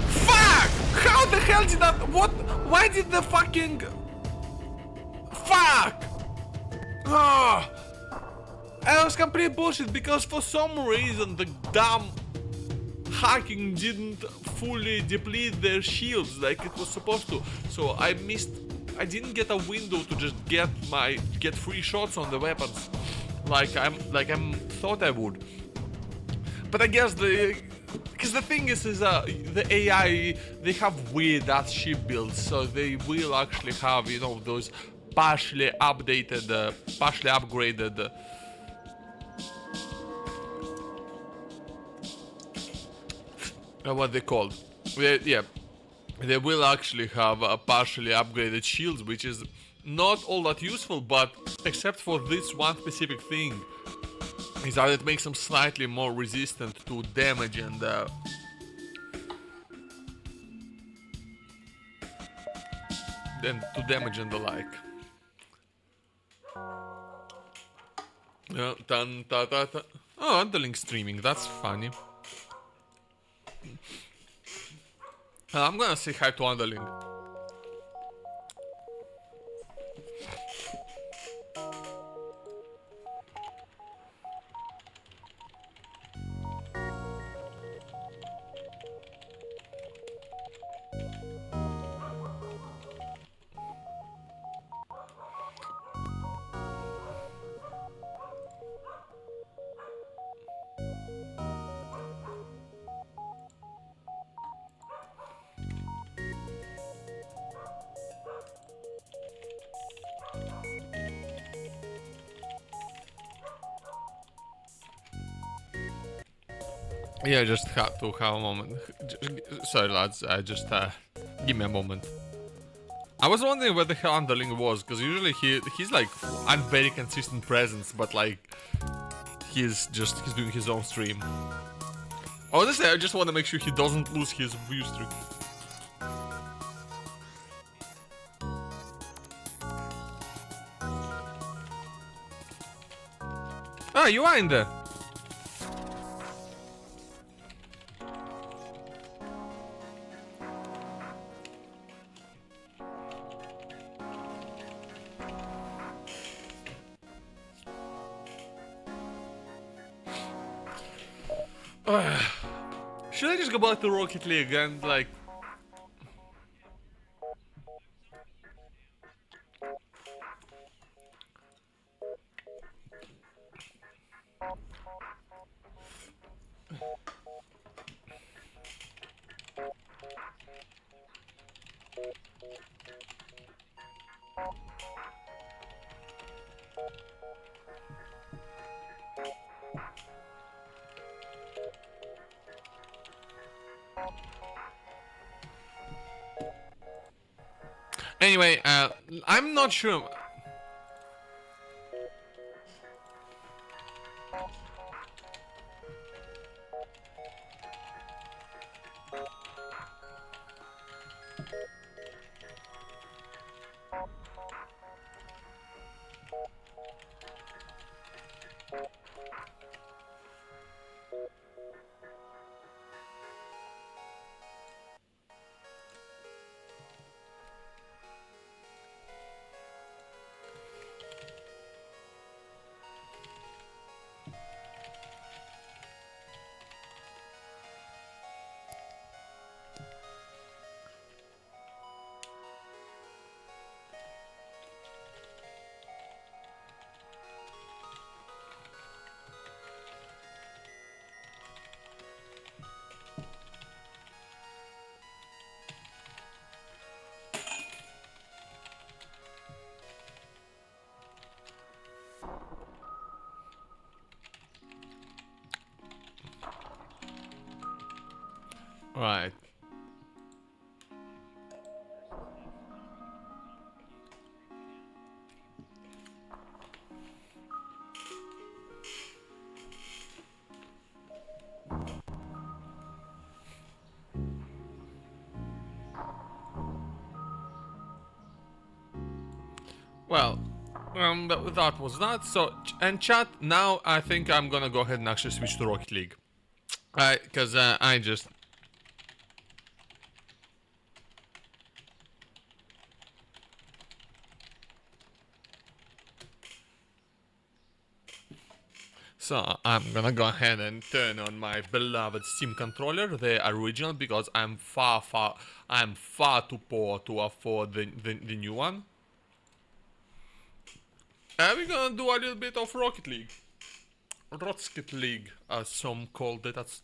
Fuck! How the hell did that... What? Why did the fucking... Fuck! Ah! That was complete bullshit because for some reason the damn hacking didn't fully deplete their shields like it was supposed to. So I didn't get a window to just get free shots on the weapons like I'm thought I would. But I guess because the thing is the AI, they have weird ass ship builds, so they will actually have, you know, those partially updated, partially upgraded what they called. Yeah, they will actually have partially upgraded shields, which is not all that useful, but except for this one specific thing, is that it makes them slightly more resistant to damage and the like. Dun, ta, ta, ta. Oh, underling streaming, that's funny. I'm gonna say hi to underling. Yeah, just had to have a moment. Sorry, lads. I just give me a moment. I was wondering where the hell underling was, because usually he's like a very consistent presence, but like he's doing his own stream. Honestly, I just want to make sure he doesn't lose his view streak. Ah, you are in there. Should I just go back to Rocket League and like... Anyway, I'm not sure. Right. Well, that was that. So, and chat, now I think I'm gonna go ahead and actually switch to Rocket League. Because I just... So, I'm gonna go ahead and turn on my beloved Steam controller, the original, because I'm far too poor to afford the new one. And we're gonna do a little bit of Rocket League. Rocket League, as some called it. That's...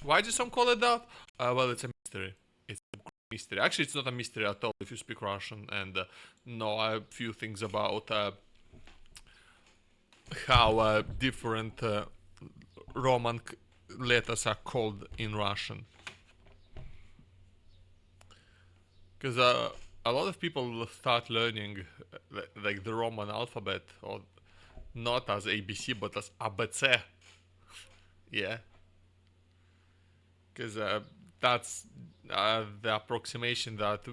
Why did some call it that? Well, it's a mystery. It's a mystery. Actually, it's not a mystery at all if you speak Russian and know a few things about how different Roman letters are called in Russian. Because a lot of people will start learning like the Roman alphabet, or not as ABC but as ABC. Yeah, because that's the approximation that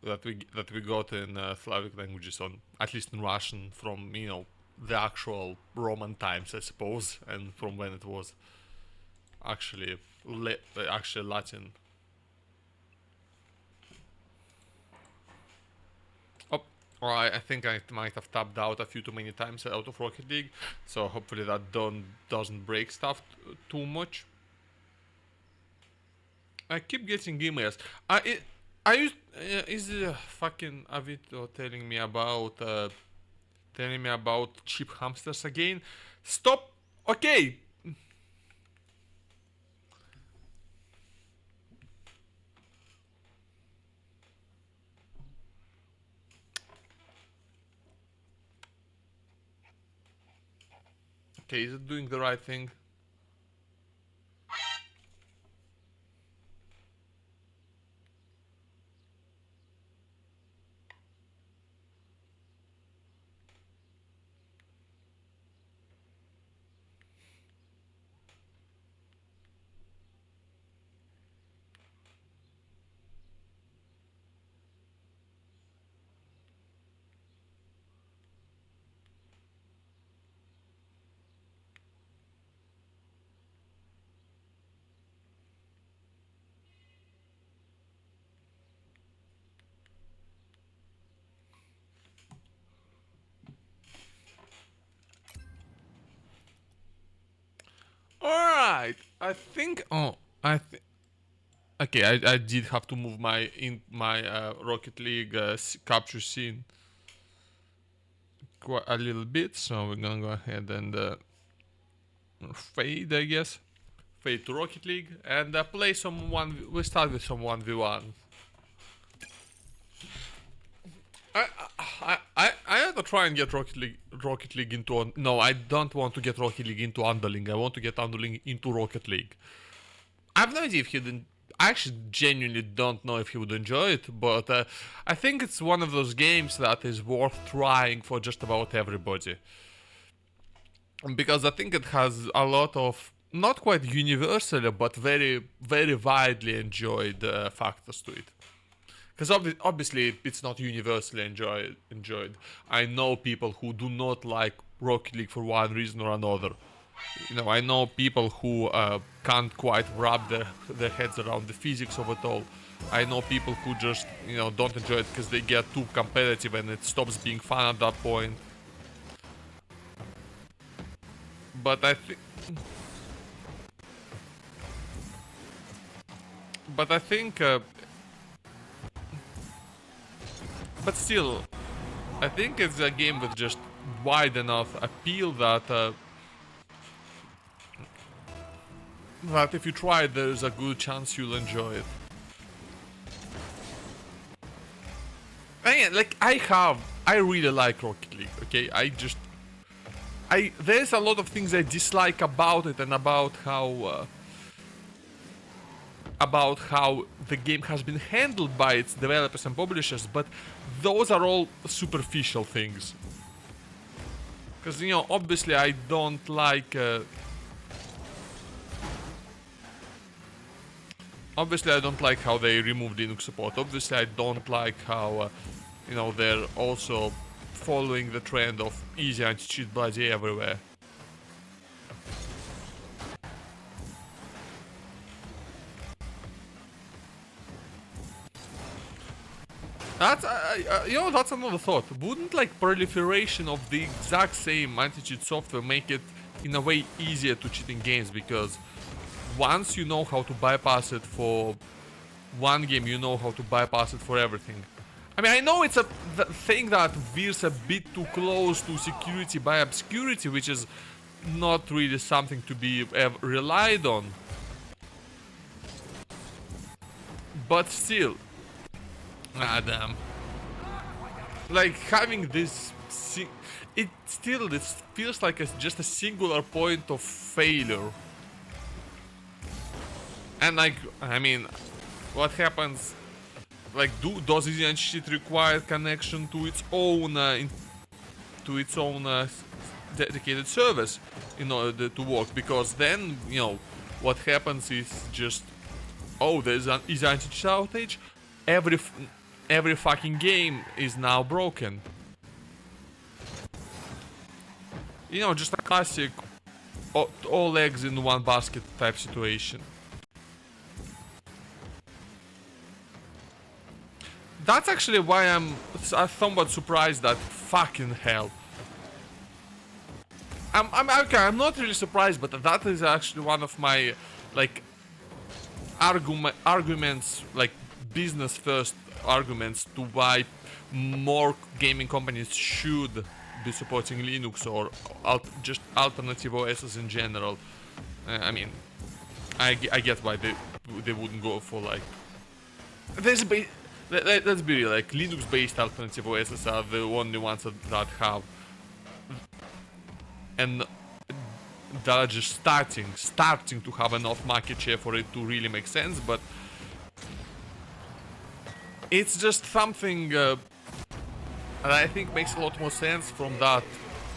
that we got in Slavic languages, on at least in Russian, from the actual Roman times, I suppose, and from when it was actually actually Latin. Oh, I think I might have tapped out a few too many times out of Rocket League, so hopefully that doesn't break stuff too much. I keep getting emails. I used is fucking Avito telling me about cheap hamsters again. Stop. Okay. Okay, is it doing the right thing? All right. I think. Oh, I think. Okay, I did have to move my Rocket League capture scene quite a little bit, so we're gonna go ahead and fade, I guess. Fade to Rocket League and play some one. We start with some 1v1. I have to try and get Rocket League into. No, I don't want to get Rocket League into Underling. I want to get Underling into Rocket League. I have no idea if he didn't. I actually genuinely don't know if he would enjoy it, but I think it's one of those games that is worth trying for just about everybody. Because I think it has a lot of, not quite universal, but very, very widely enjoyed factors to it. Because obviously it's not universally enjoyed. I know people who do not like Rocket League for one reason or another. I know people who can't quite wrap their heads around the physics of it all. I know people who just, don't enjoy it because they get too competitive and it stops being fun at that point. But I think... But I think... but still, I think it's a game with just wide enough appeal that... that if you try it, there's a good chance you'll enjoy it. And yeah, I really like Rocket League, okay? There's a lot of things I dislike about it and about how the game has been handled by its developers and publishers, but those are all superficial things. Because, obviously I don't like... obviously I don't like how they removed Linux support. Obviously I don't like how, they're also following the trend of easy anti-cheat bloody everywhere. That's that's another thought. Wouldn't proliferation of the exact same anti-cheat software make it in a way easier to cheat in games? Because once you know how to bypass it for one game, you know how to bypass it for everything. I mean, I know it's a thing that veers a bit too close to security by obscurity, which is not really something to be relied on. But still, damn. Having this, it feels like it's just a singular point of failure. And I mean, what happens? does this shit require connection to its own dedicated service in order to work? Because then what happens is just, oh, there's an identity outage. Every fucking game is now broken. Just a classic all eggs in one basket type situation. That's actually why I'm somewhat surprised that fucking hell. I'm not really surprised, but that is actually one of my arguments, like business first arguments to why more gaming companies should be supporting Linux or just alternative OSs in general. I mean, I get why they wouldn't go for like. Let's be real, like Linux-based alternative OSs are the only ones that have, and that are just starting to have enough market share for it to really make sense. But it's just something that I think makes a lot more sense from that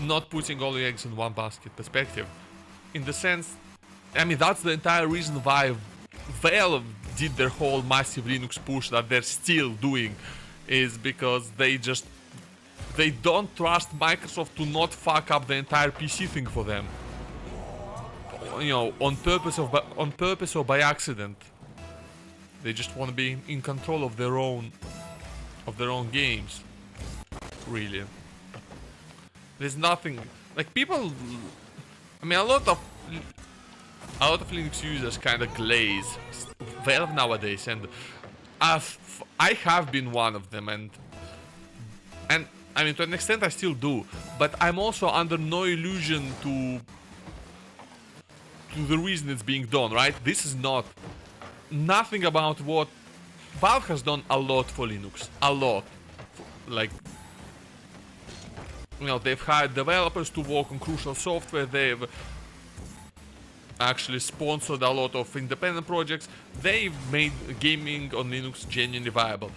not putting all the eggs in one basket perspective. In the sense, I mean, that's the entire reason why Valve did their whole massive Linux push that they're still doing, is because they don't trust Microsoft to not fuck up the entire PC thing for them. On purpose or by accident. They just want to be in control of their own games. Really. There's nothing like people. I mean, a lot of Linux users kind of glaze Valve nowadays, and I have been one of them, and I mean, to an extent I still do, but I'm also under no illusion to the reason it's being done, right? This is nothing about what Valve has done a lot for Linux, a lot. Like, they've hired developers to work on crucial software, they've actually sponsored a lot of independent projects, they've made gaming on Linux genuinely viable.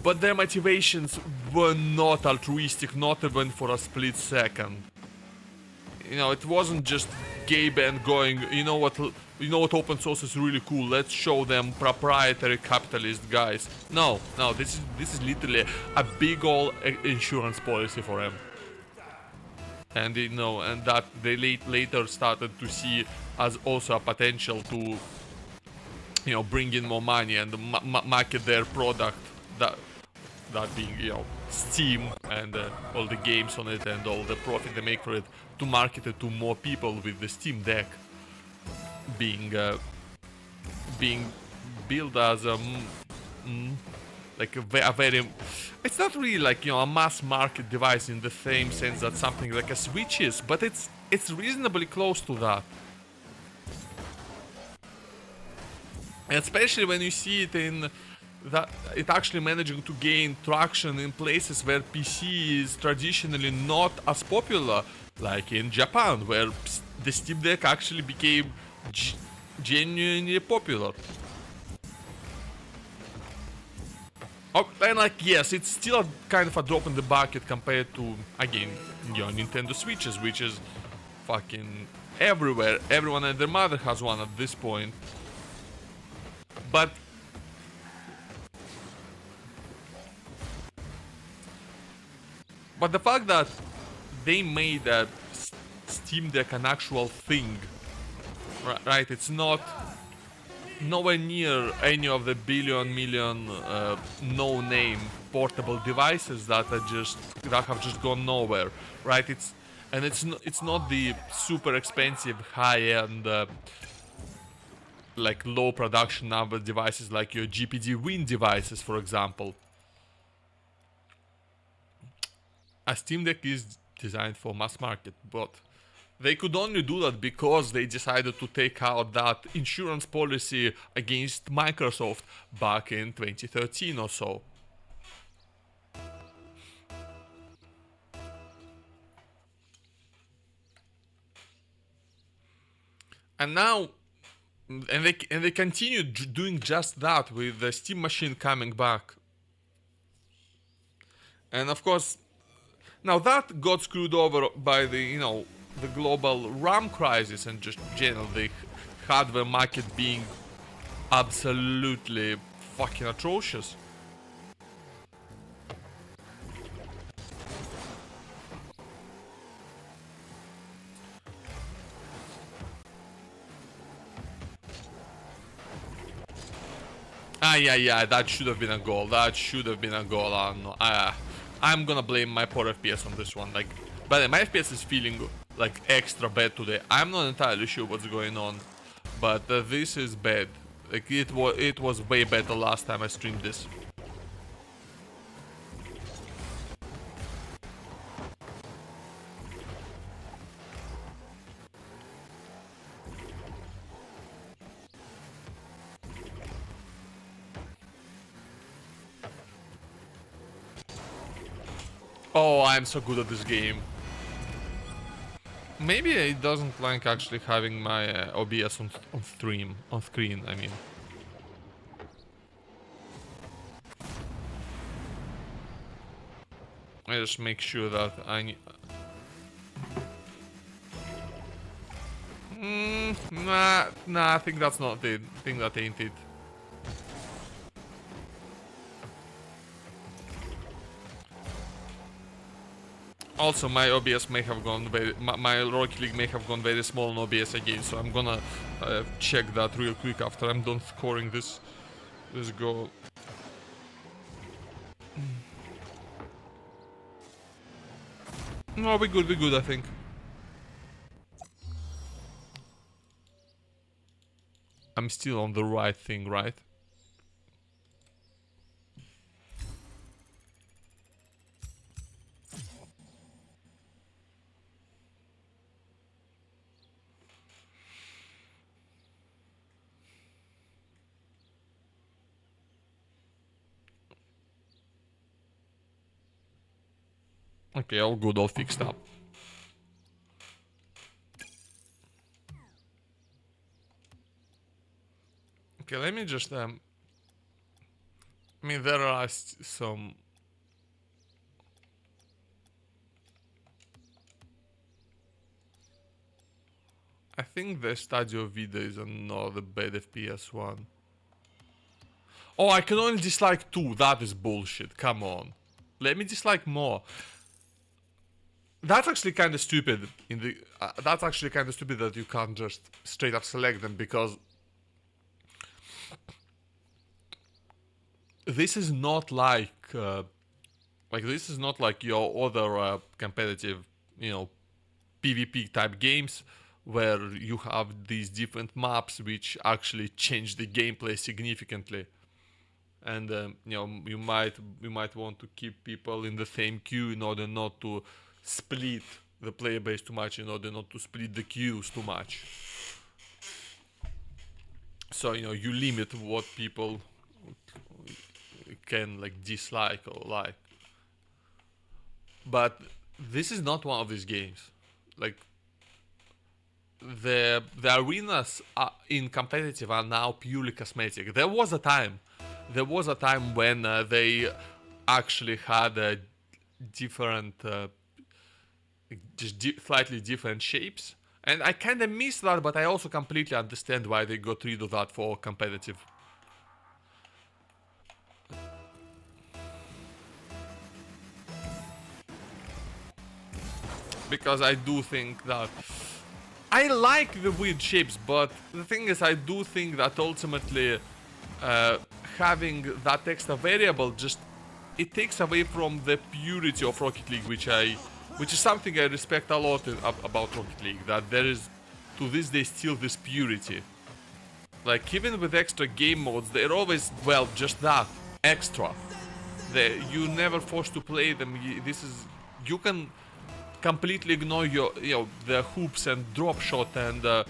But their motivations were not altruistic, not even for a split second. It wasn't just gay band going, you know what open source is really cool, let's show them proprietary capitalist guys. No, this is literally a big ol' insurance policy for them. And and that they later started to see as also a potential to bring in more money and market their product, that being Steam and all the games on it and all the profit they make for it, to market it to more people, with the Steam Deck being built as a very, it's not really like a mass market device in the same sense that something like a Switch is, but it's reasonably close to that. And especially when you see it in that it actually managing to gain traction in places where PC is traditionally not as popular, like in Japan, where the Steam Deck actually became genuinely popular. And yes, it's still kind of a drop in the bucket compared to, again, Nintendo Switches, which is fucking everywhere. Everyone and their mother has one at this point. But the fact that they made a Steam Deck an actual thing, right? It's not nowhere near any of the million no-name portable devices that have just gone nowhere, right? It's not the super expensive high-end like low production number devices like your GPD Win devices, for example. A Steam Deck is designed for mass market, but they could only do that because they decided to take out that insurance policy against Microsoft back in 2013 or so. And now And they continue doing just that with the Steam Machine coming back. And of course, now that got screwed over by the global RAM crisis and just general the hardware market being absolutely fucking atrocious. Yeah, that should have been a goal. That should have been a goal. I'm gonna blame my poor FPS on this one. Like, but my FPS is feeling like extra bad today. I'm not entirely sure what's going on, but this is bad. Like it was way better last time I streamed this. Oh, I'm so good at this game. Maybe it doesn't like actually having my OBS on screen, I mean. I just make sure that nah, I think that's not it. I think that ain't it. Also, my OBS may have gone very... My Rocket League may have gone very small on OBS again, so I'm gonna check that real quick after I'm done scoring this goal. No, we're good, I think. I'm still on the right thing, right? Okay, all good, all fixed up. Okay, let me just I mean, there are some... I think the Stadio Vida is another bad FPS one. Oh, I can only dislike 2. That is bullshit. Come on. Let me dislike more. That's actually kind of stupid. That's actually kind of stupid that you can't just straight up select them, because this is not like this is not like your other competitive, PvP type games where you have these different maps which actually change the gameplay significantly. And you might want to keep people in the same queue in order not to split the player base too much, in order not to split the queues too much. So you limit what people can like dislike or like. But this is not one of these games. Like, the arenas in competitive are now purely cosmetic. There was a time when they actually had a different, slightly different shapes, and I kind of miss that. But I also completely understand why they got rid of that for competitive. Because I do think that I like the weird shapes, but the thing is, I do think that ultimately having that extra variable just it takes away from the purity of Rocket League, which is something I respect a lot about Rocket League. That there is to this day still this purity. Like, even with extra game modes, they're always, well, just that, extra. You never forced to play them. You can completely ignore the hoops and drop shot, and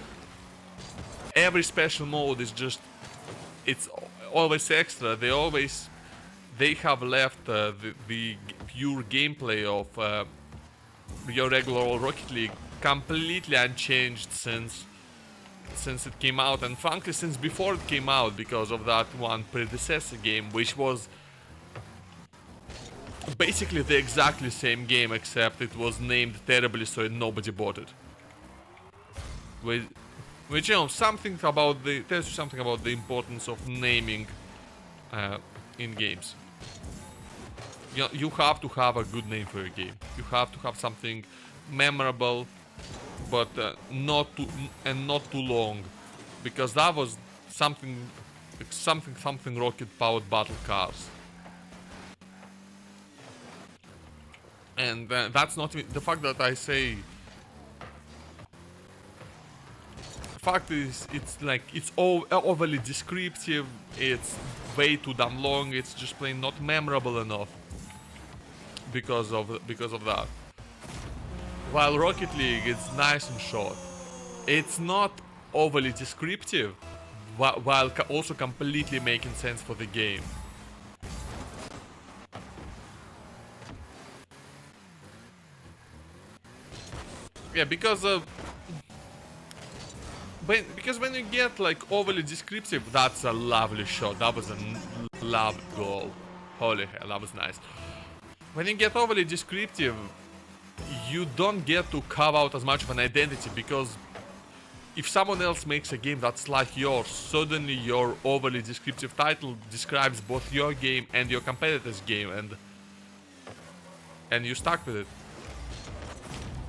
every special mode is just, it's always extra. They have left the pure gameplay of your regular Rocket League completely unchanged since since it came out, and frankly since before it came out, because of that one predecessor game, which was basically the exactly same game, except it was named terribly, so nobody bought it. Which, you know, something about tells you something about the importance of naming in games. You have to have a good name for your game. You have to have something memorable, but not too long, because that was something rocket powered battle cars. And that's not the fact that I say. The fact is, it's like it's overly descriptive. It's way too damn long. It's just plain not memorable enough because of that. While Rocket League is nice and short, it's not overly descriptive, while also completely making sense for the game. Yeah, because when you get like overly descriptive, that's a lovely shot. That was a lovely goal. Holy hell, that was nice. When you get overly descriptive, you don't get to carve out as much of an identity, because if someone else makes a game that's like yours, suddenly your overly descriptive title describes both your game and your competitor's game, and you're stuck with it.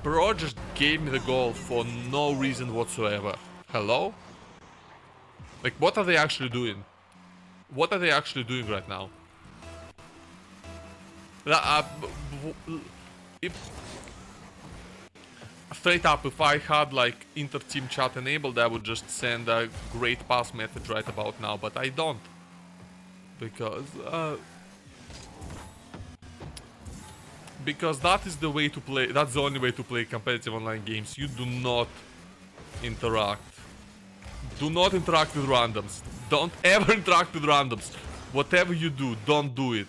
Bro just gave me the goal for no reason whatsoever. Hello? Like, what are they actually doing? What are they actually doing right now? Straight up, if I had like inter-team chat enabled, I would just send a great pass message right about now, but I don't. Because that is the way to play. That's the only way to play competitive online games. You do not interact. Do not interact with randoms. Don't ever interact with randoms. Whatever you do, don't do it.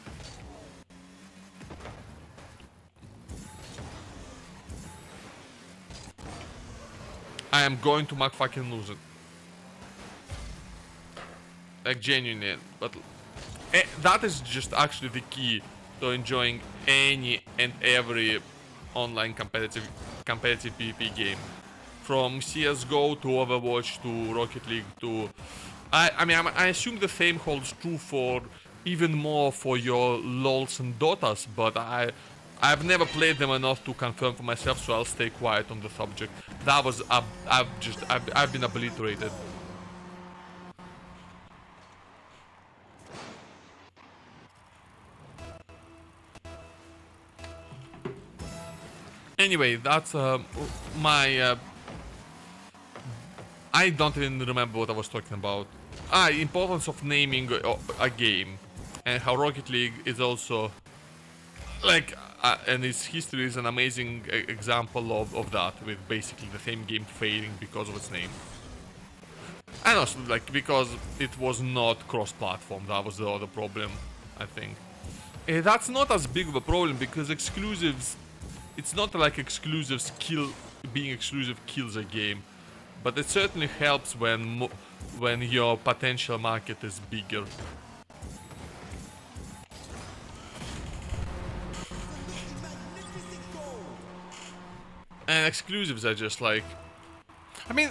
I am going to fucking lose it. Like, genuinely. But that is just actually the key to enjoying any and every online competitive PvP game. From CSGO to Overwatch to Rocket League to... I assume the same holds true for even more for your LoLs and Dotas, but I've never played them enough to confirm for myself, so I'll stay quiet on the subject. That was... I've been obliterated. Anyway, that's my... I don't even remember what I was talking about. Importance of naming a game. And how Rocket League is also... Like, and its history is an amazing example of that, with basically the same game failing because of its name. And also, like, because it was not cross-platform, that was the other problem, I think. That's not as big of a problem, because exclusives... It's not like exclusives being exclusive kills a game, but it certainly helps when your potential market is bigger. And exclusives are just like, I mean,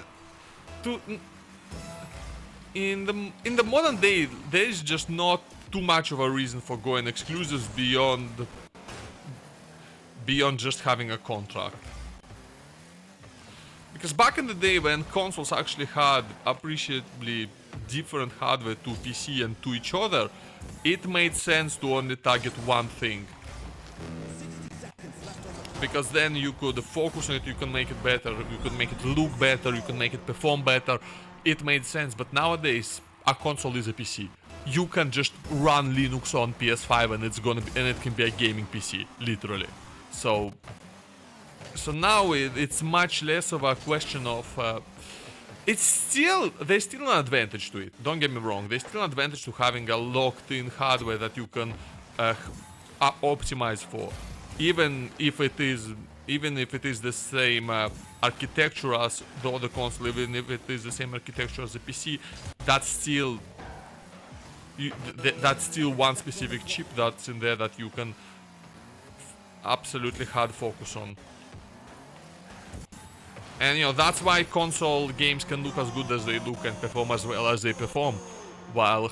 in the modern day, there is just not too much of a reason for going exclusives beyond just having a contract. Because back in the day, when consoles actually had appreciably different hardware to PC and to each other, it made sense to only target one thing. Because then you could focus on it, you can make it better, you can make it look better, you can make it perform better. It made sense, but nowadays a console is a PC. You can just run Linux on PS5 and it can be a gaming PC, literally. So now it's much less of a question of... there's still an advantage to it, don't get me wrong. There's still an advantage to having a locked-in hardware that you can optimize for. Even if it is the same architecture as the other console, even if it is the same architecture as the PC, that's still that's still one specific chip that's in there that you can absolutely hard focus on. And you know, that's why console games can look as good as they look and perform as well as they perform, while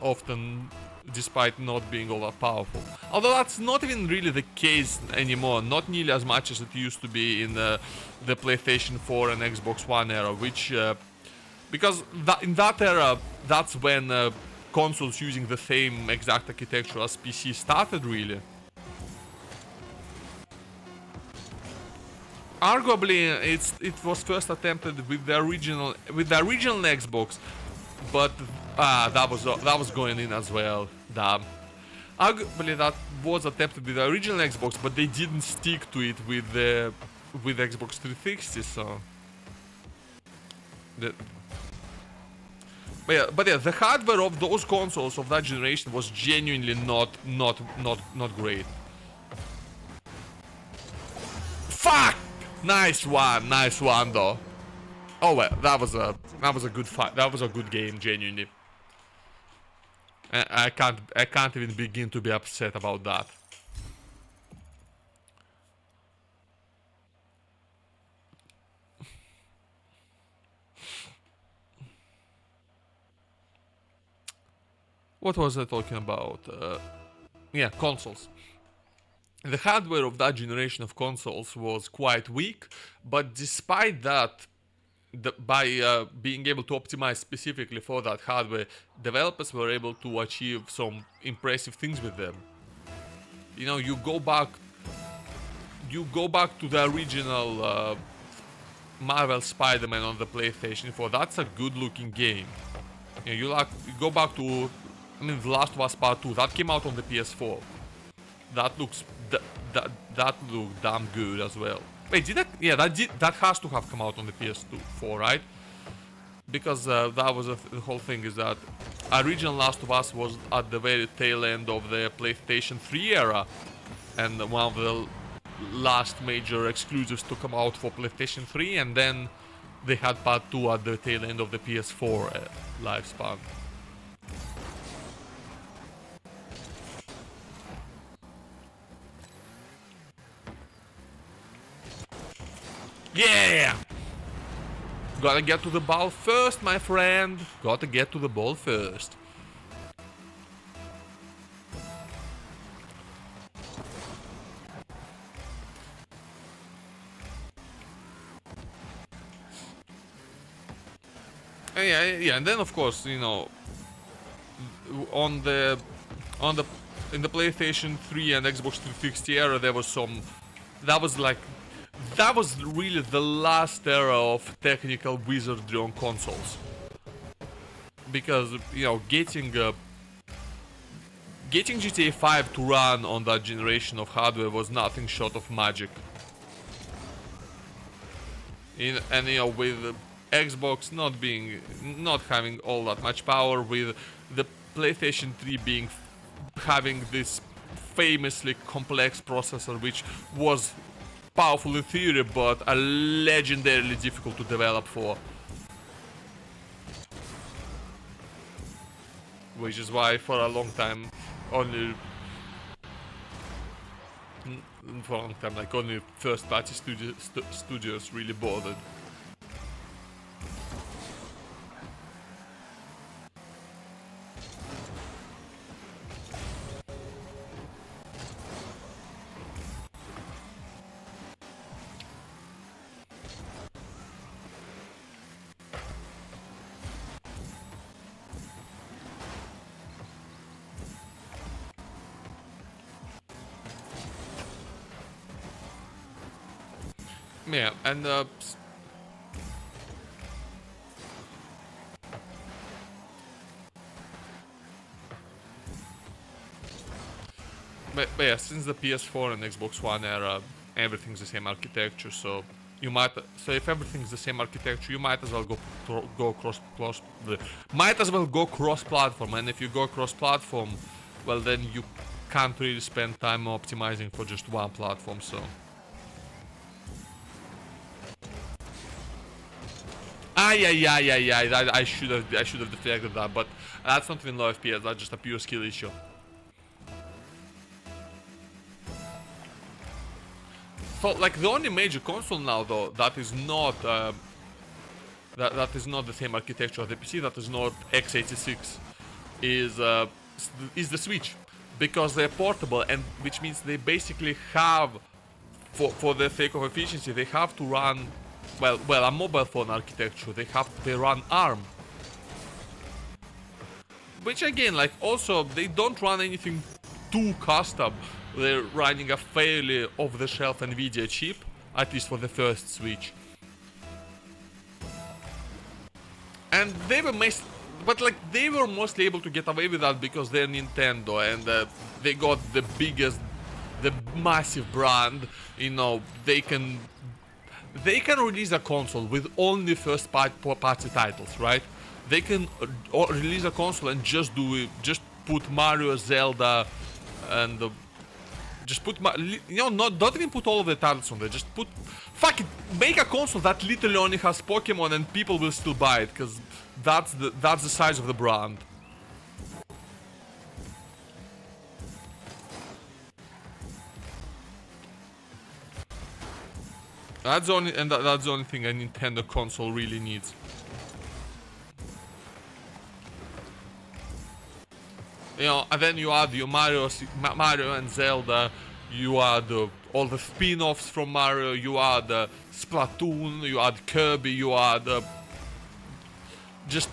often despite not being all that powerful. Although that's not even really the case anymore, not nearly as much as it used to be in the PlayStation 4 and Xbox One era, which because in that era, that's when consoles using the same exact architecture as PC started, really. Arguably, it was first attempted with the original Xbox, but that was going in as well. Damn. Arguably, that was attempted with the original Xbox, but they didn't stick to it with Xbox 360. So, but yeah, the hardware of those consoles of that generation was genuinely not great. Fuck! Nice one though. Oh well, that was a good fight. That was a good game, genuinely. I can't even begin to be upset about that. What was I talking about? Yeah, consoles. The hardware of that generation of consoles was quite weak, but despite that, by being able to optimize specifically for that hardware, developers were able to achieve some impressive things with them. You know, you go back to the original Marvel Spider-Man on the PlayStation 4. That's a good-looking game. You know, you go back to, I mean, The Last of Us Part 2. That came out on the PS4. That looks that looked damn good as well. Wait, did that? Yeah, that has to have come out on the PS4, right? Because that was the whole thing, is that original Last of Us was at the very tail end of the PlayStation 3 era, and one of the last major exclusives to come out for PlayStation 3, and then they had Part 2 at the tail end of the PS4 lifespan. Yeah! Gotta get to the ball first, my friend. Gotta get to the ball first. Yeah, and then of course, you know, in the PlayStation 3 and Xbox 360 era, there was some. That was really the last era of technical wizardry on consoles. Because, you know, getting GTA 5 to run on that generation of hardware was nothing short of magic. And you know, with Xbox not having all that much power, with the PlayStation 3 having this famously complex processor, which was powerful in theory, but legendarily difficult to develop for. Which is why for a long time only first-party studios really bothered. Yeah, and but yeah, since the PS4 and Xbox One era, everything's the same architecture, so if everything's the same architecture, you might as well go cross-platform, and if you go cross-platform, well, then you can't really spend time optimizing for just one platform, so. Yeah. I should have deflected that, but that's not even low FPS. That's just a pure skill issue. So like the only major console now though that is not that is not the same architecture of the PC, that is not x86, is the Switch, because they're portable, and which means they basically have, for the sake of efficiency, they have to run well a mobile phone architecture. They run ARM, which again, like, also they don't run anything too custom. They're running a fairly off-the-shelf Nvidia chip, at least for the first Switch. And they were they were mostly able to get away with that because they're Nintendo, and they got the massive brand. You know, they can release a console with only first-party titles, right? They can release a console and just put Mario, Zelda, and just put don't even put all of the titles on there. Just fuck it, make a console that literally only has Pokemon, and people will still buy it because that's the size of the brand. That's the only thing a Nintendo console really needs. You know, and then you add your Mario and Zelda, you add all the spin-offs from Mario, you add Splatoon, you add Kirby, you add just...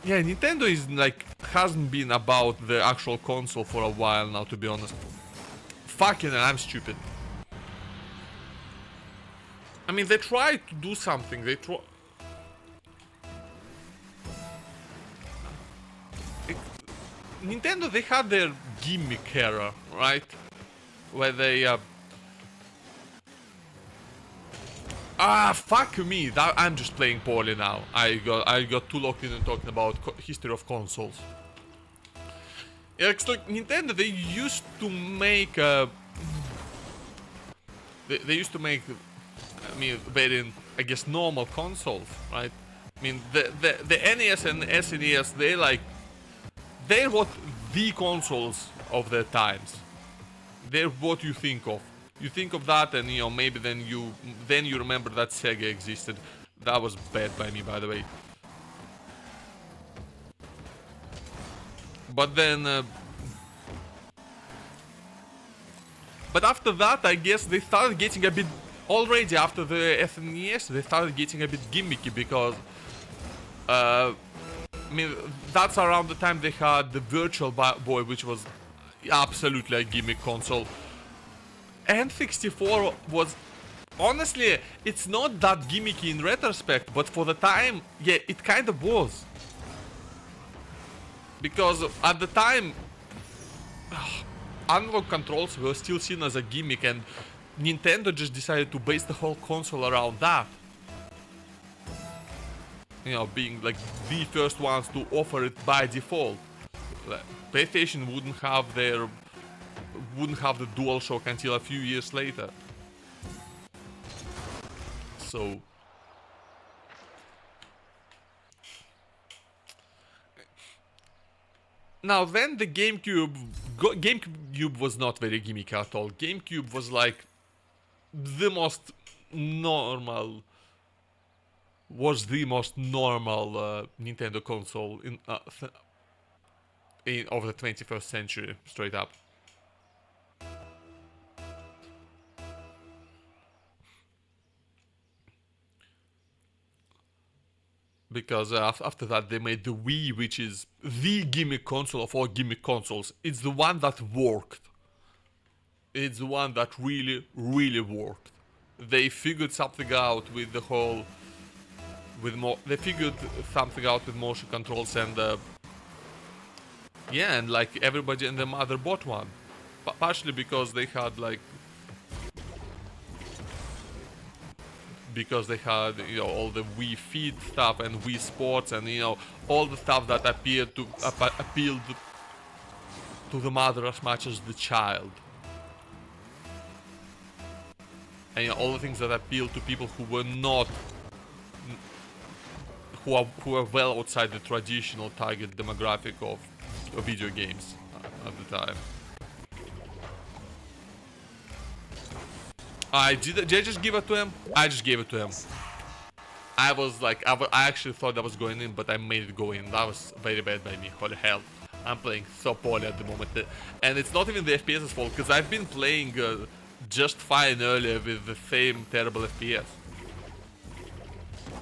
Yeah, Nintendo is like, hasn't been about the actual console for a while now, to be honest. Fucking hell, I'm stupid. I mean, they tried to do something, Nintendo, they had their gimmick era, right? Where they fuck me, I'm just playing poorly now. I got too locked in and talking about history of consoles. Yeah, it's like Nintendo, they used to make they used to make, I mean, very, I guess, normal consoles, right? I mean, the NES and SNES, they're what the consoles of their times. They're what you think of. You think of that, and you know, maybe then you remember that Sega existed. That was bad by me, by the way. But then, but after that, I guess they started getting a bit, already after the SNES, they started getting a bit gimmicky, because I mean, that's around the time they had the Virtual Boy, which was absolutely a gimmick console. N64 was, honestly, it's not that gimmicky in retrospect, but for the time, yeah, it kind of was. Because at the time, analog controls were still seen as a gimmick, and Nintendo just decided to base the whole console around that. You know, being like the first ones to offer it by default. PlayStation wouldn't have the DualShock until a few years later. So now then, the GameCube was not very gimmicky at all. GameCube was like the most normal Nintendo console of the 21st century, straight up. Because after that they made the Wii, which is the gimmick console of all gimmick consoles. It's the one that worked. It's the one that really, really worked. They figured something out with the whole... they figured something out with motion controls, and yeah, and like everybody and their mother bought one. Partially because they had like... Because they had, you know, all the Wii Fit stuff and Wii Sports, and, you know, all the stuff that appealed to the mother as much as the child. And, you know, all the things that appealed to people who were not who are well outside the traditional target demographic of video games at the time. Did I just give it to him? I just gave it to him. I was like, I actually thought that was going in, but I made it go in. That was very bad by me. Holy hell. I'm playing so poorly at the moment. And it's not even the FPS's fault, because I've been playing just fine earlier with the same terrible FPS.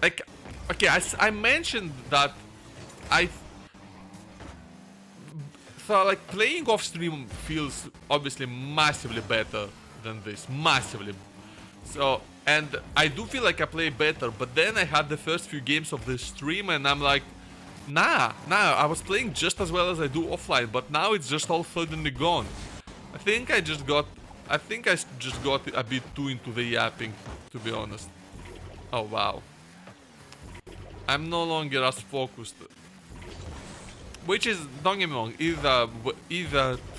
Like, okay, I mentioned that I... So, like, playing off stream feels obviously massively better than this. Massively. So, and I do feel like I play better, but then I had the first few games of the stream and I'm like, nah, I was playing just as well as I do offline, but now it's just all suddenly gone. I think I just got a bit too into the yapping, to be honest. Oh, wow. I'm no longer as focused. Which is, don't get me wrong, is a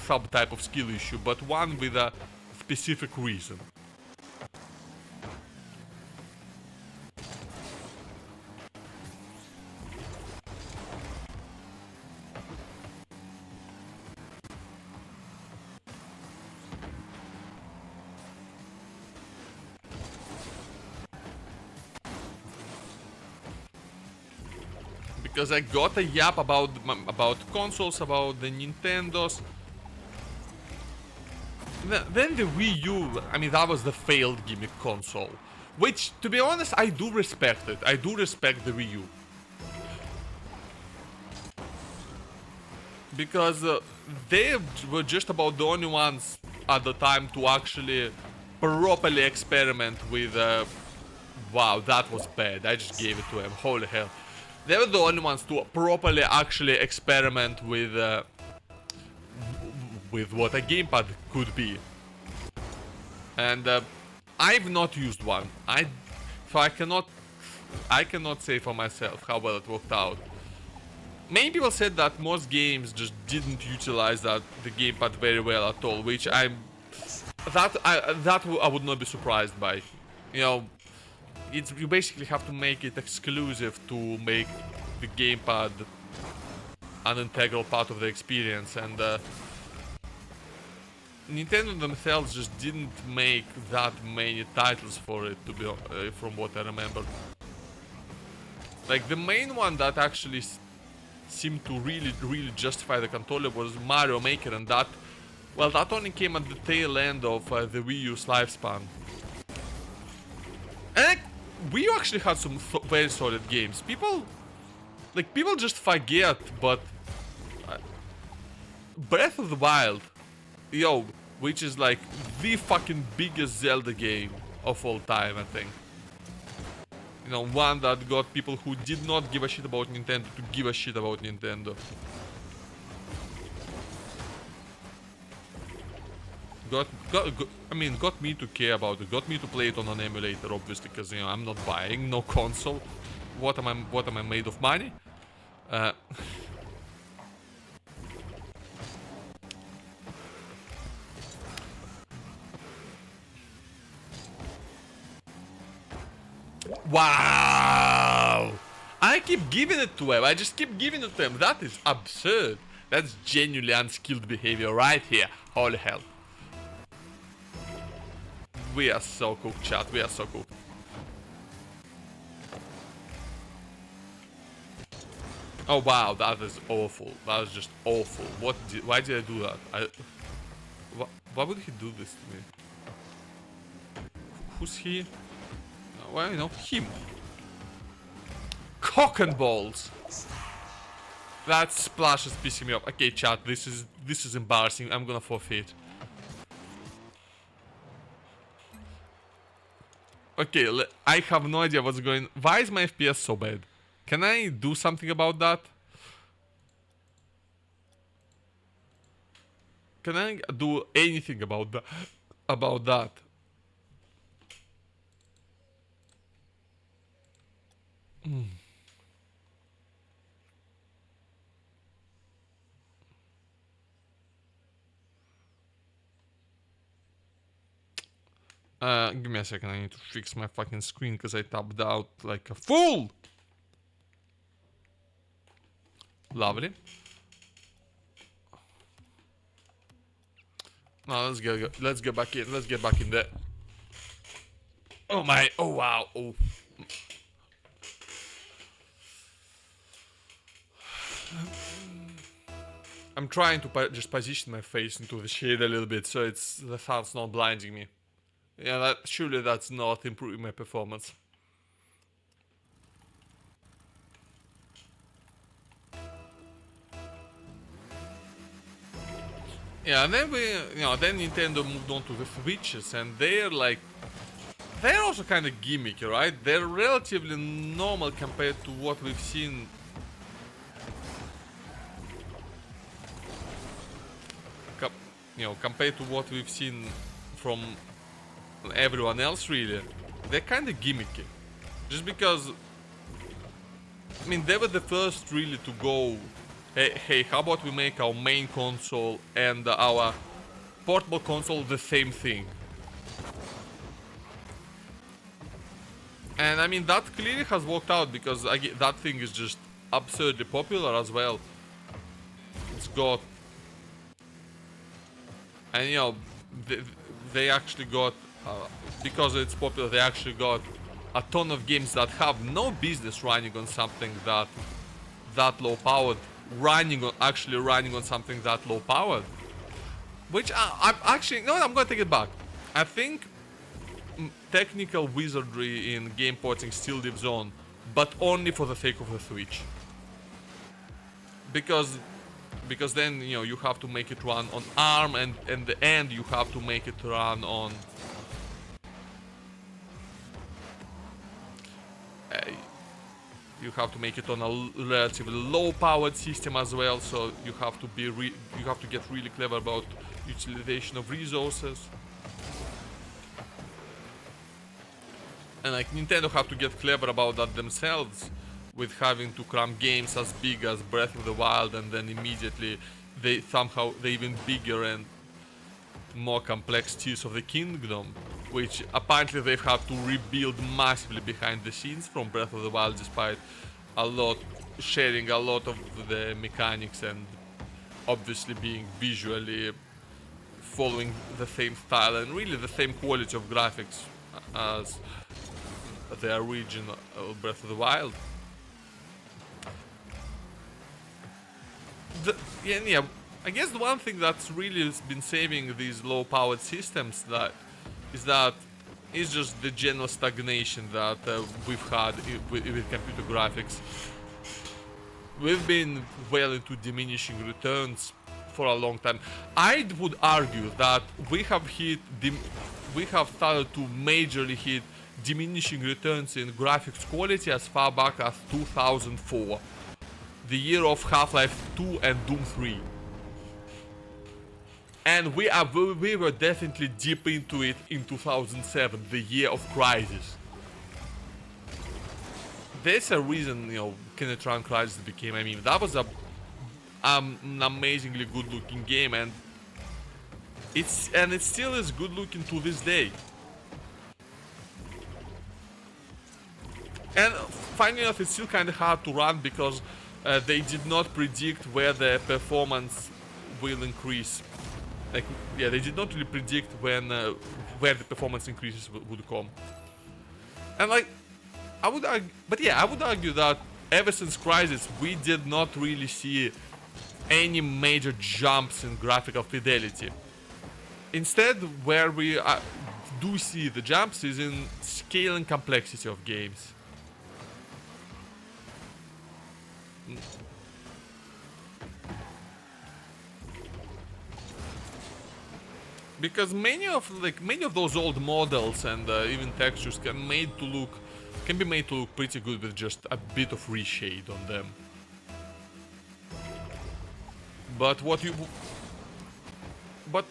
subtype of skill issue, but one with a specific reason. Because I got a yap about consoles, about the Nintendos. Then the Wii U, I mean, that was the failed gimmick console. Which, to be honest, I do respect it. I do respect the Wii U. Because they were just about the only ones at the time to actually properly experiment with... wow, that was bad. I just gave it to him. Holy hell. They were the only ones to properly actually experiment with what a gamepad could be. And I've not used one. So I cannot say for myself how well it worked out. Many people said that most games just didn't utilize the gamepad very well at all, which I would not be surprised by. You know, you basically have to make it exclusive to make the gamepad an integral part of the experience, and Nintendo themselves just didn't make that many titles for it, to be from what I remember. Like, the main one that actually seemed to really justify the controller was Mario Maker, and that only came at the tail end of the Wii U's lifespan. And Wii U actually had some very solid games. People just forget, but Breath of the Wild, yo, which is like the fucking biggest Zelda game of all time, I think. You know, one that got people who did not give a shit about Nintendo to give a shit about Nintendo. Got me to care about it. Got me to play it on an emulator, obviously, because, you know, I'm not buying no console. What am I made of money? Wow! I keep giving it to him. I just keep giving it to him. That is absurd. That's genuinely unskilled behavior right here. Holy hell. We are so cooked, chat. We are so cooked. Oh wow, that is awful. That was just awful. Why did I do that? Why would he do this to me? Who's he? Well, you know, him. Cock and balls. That splash is pissing me off. Okay, chat, this is embarrassing. I'm gonna forfeit. Okay, I have no idea what's going... Why is my FPS so bad? Can I do something about that? Can I do anything about that? Give me a second, I need to fix my fucking screen because I tapped out like a fool! Lovely. Now let's get back in. Let's get back in there. Oh my! Oh wow! Oh. I'm trying to just position my face into the shade a little bit so it's the sun's not blinding me. Yeah, surely that's not improving my performance. Yeah, and then then Nintendo moved on to the Switches, and they're also kind of gimmicky, right? They're relatively normal compared to what we've seen. Compared to what we've seen from everyone else, really, they're kind of gimmicky. Just because, I mean, they were the first really to go, hey, how about we make our main console and our portable console the same thing? And I mean, that clearly has worked out because that thing is just absurdly popular as well. It's got, and they actually got, because it's popular, they actually got a ton of games that have no business running on something that low powered, actually running on something that low powered. Which I'm actually, no, I'm gonna take it back. I think technical wizardry in game porting still lives on, but only for the sake of the Switch. Because then you have to make it run on ARM, and in the end you have to make it run on you have to make it on a relatively low-powered system as well. So you have to get really clever about utilization of resources. And like Nintendo have to get clever about that themselves, with having to cram games as big as Breath of the Wild, and then immediately they're even bigger and more complex Tears of the Kingdom, which apparently they've had to rebuild massively behind the scenes from Breath of the Wild, despite sharing a lot of the mechanics and obviously being visually following the same style and really the same quality of graphics as the original Breath of the Wild. I guess the one thing that's really been saving these low-powered systems is just the general stagnation that we've had with computer graphics. We've been well into diminishing returns for a long time. I would argue that we have started to majorly hit diminishing returns in graphics quality as far back as 2004, the year of Half-Life 2 and Doom 3. And we were definitely deep into it in 2007, the year of Crisis. There's a reason, Kinetron Crisis became a meme. That was an amazingly good-looking game, and it still is good-looking to this day. And finally enough, it's still kind of hard to run because they did not predict where the performance will increase. They did not really predict where the performance increases would come. And I would argue that ever since Crisis, we did not really see any major jumps in graphical fidelity. Instead, where we do see the jumps is in scale and complexity of games. Because many of those old models and even textures can be made to look pretty good with just a bit of reshade on them. But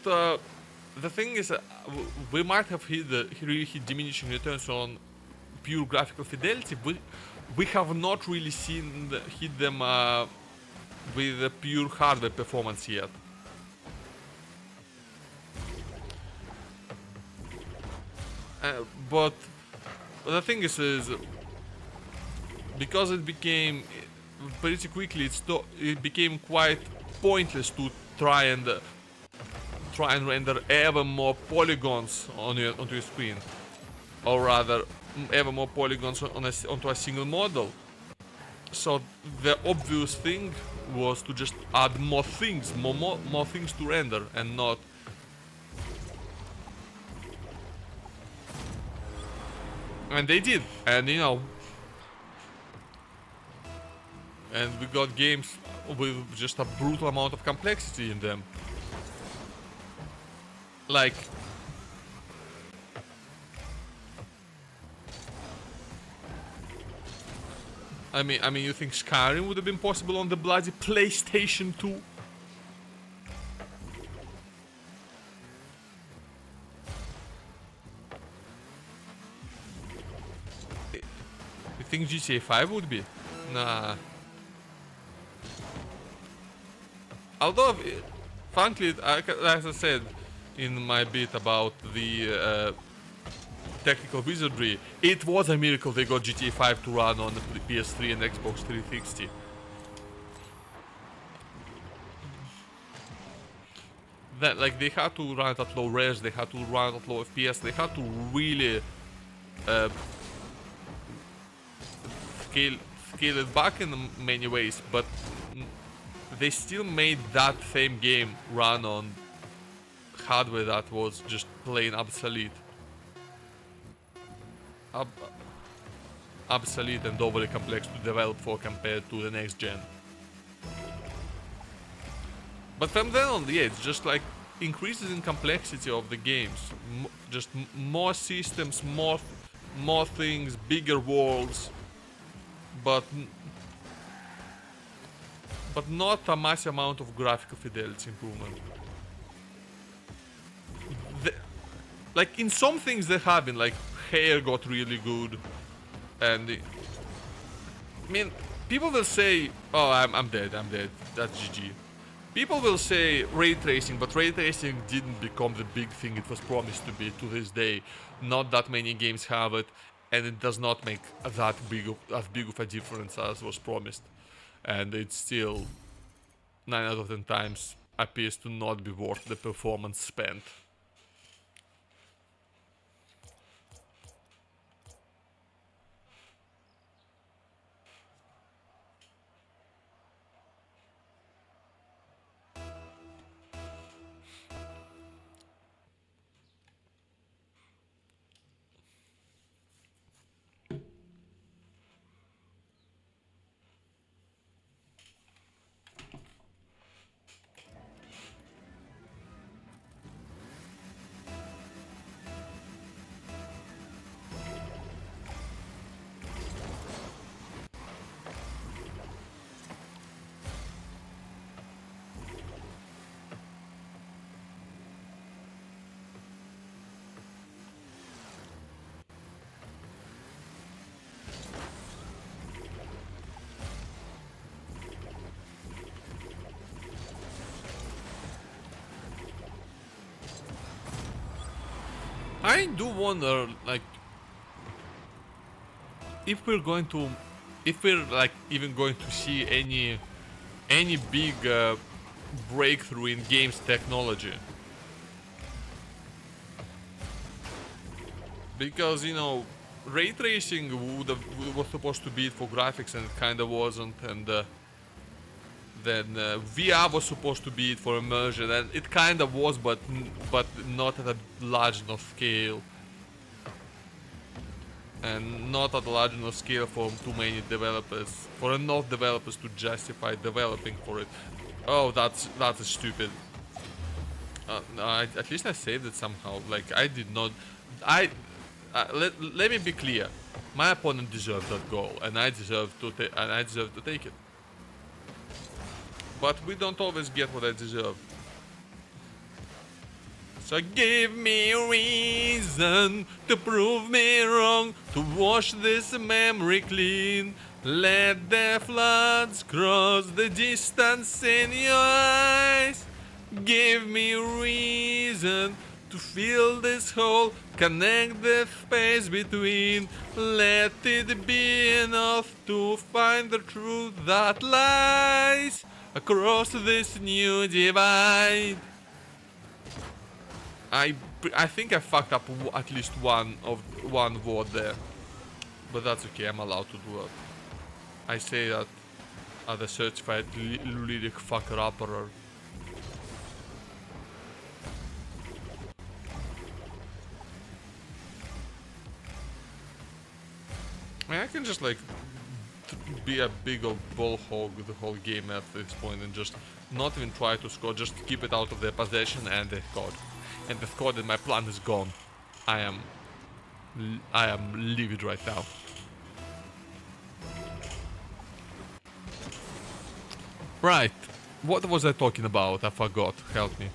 the thing is, we might have really hit diminishing returns on pure graphical fidelity. We have not really hit them with the pure hardware performance yet. But the thing is because pretty quickly it became quite pointless to try and render ever more polygons onto your screen, or rather ever more polygons onto a single model. So the obvious thing was to just add more things, more things to render, and not. And they did, and you know, and we got games with just a brutal amount of complexity in them. Like, I mean, you think Skyrim would have been possible on the bloody PlayStation 2? You think GTA 5 would be? Nah. Although, frankly, as I said in my bit about the technical wizardry, it was a miracle they got GTA 5 to run on the PS3 and Xbox 360. That, like, they had to run it at low res, they had to run it at low FPS, they had to really scale it back in many ways, but they still made that same game run on hardware that was just plain obsolete. Obsolete and overly complex to develop for compared to the next gen. But from then on, yeah, it's just like increases in complexity of the games. Just more systems, more things, bigger worlds, but not a massive amount of graphical fidelity improvement. Like in some things they have been, like hair got really good, and I mean, people will say, "Oh, I'm dead, that's GG." People will say ray tracing, but ray tracing didn't become the big thing it was promised to be to this day. Not that many games have it, and it does not make as big of a difference as was promised. And it still, 9 out of 10 times, appears to not be worth the performance spent. I do wonder, like, if we're like even going to see any big breakthrough in games technology, because you know, ray tracing was supposed to be it for graphics and it kind of wasn't, and then VR was supposed to be it for immersion, and it kind of was, but not at a large enough scale. And not at a large enough scale for too many developers, for enough developers to justify developing for it. Oh, that's stupid. No, at least I saved it somehow. Like, I did not. Let me be clear. My opponent deserved that goal, and I deserve to take it. But we don't always get what I deserve. So give me a reason to prove me wrong, to wash this memory clean. Let the floods cross the distance in your eyes. Give me a reason to fill this hole, connect the space between. Let it be enough to find the truth that lies across this new divide. I think I fucked up at least one word there, but that's okay. I'm allowed to do it. I say that as a certified lyric fucker upper. I mean, I can just like be a big old ball hog the whole game at this point and just not even try to score, just keep it out of their possession and they scored. And they scored and my plan is gone. I am livid right now. Right. What was I talking about? I forgot. Help me.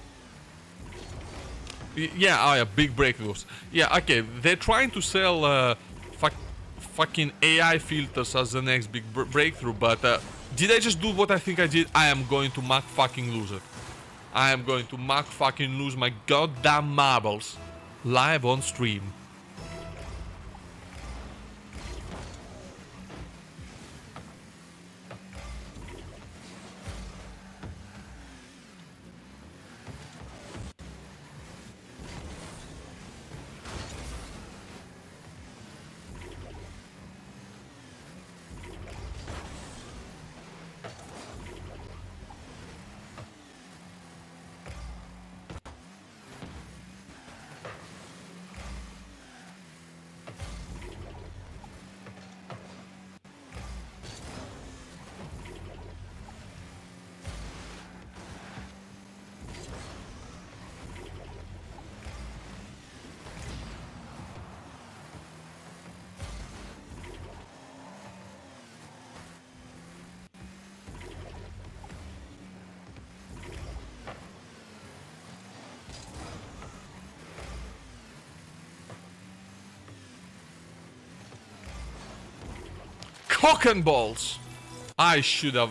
Yeah, oh yeah, big breakthroughs. Yeah, okay. They're trying to sell fucking AI filters as the next big breakthrough, but did I just do what I think I did? I am going to mac fucking lose it. I am going to mac fucking lose my goddamn marbles live on stream. Cock and balls! I should have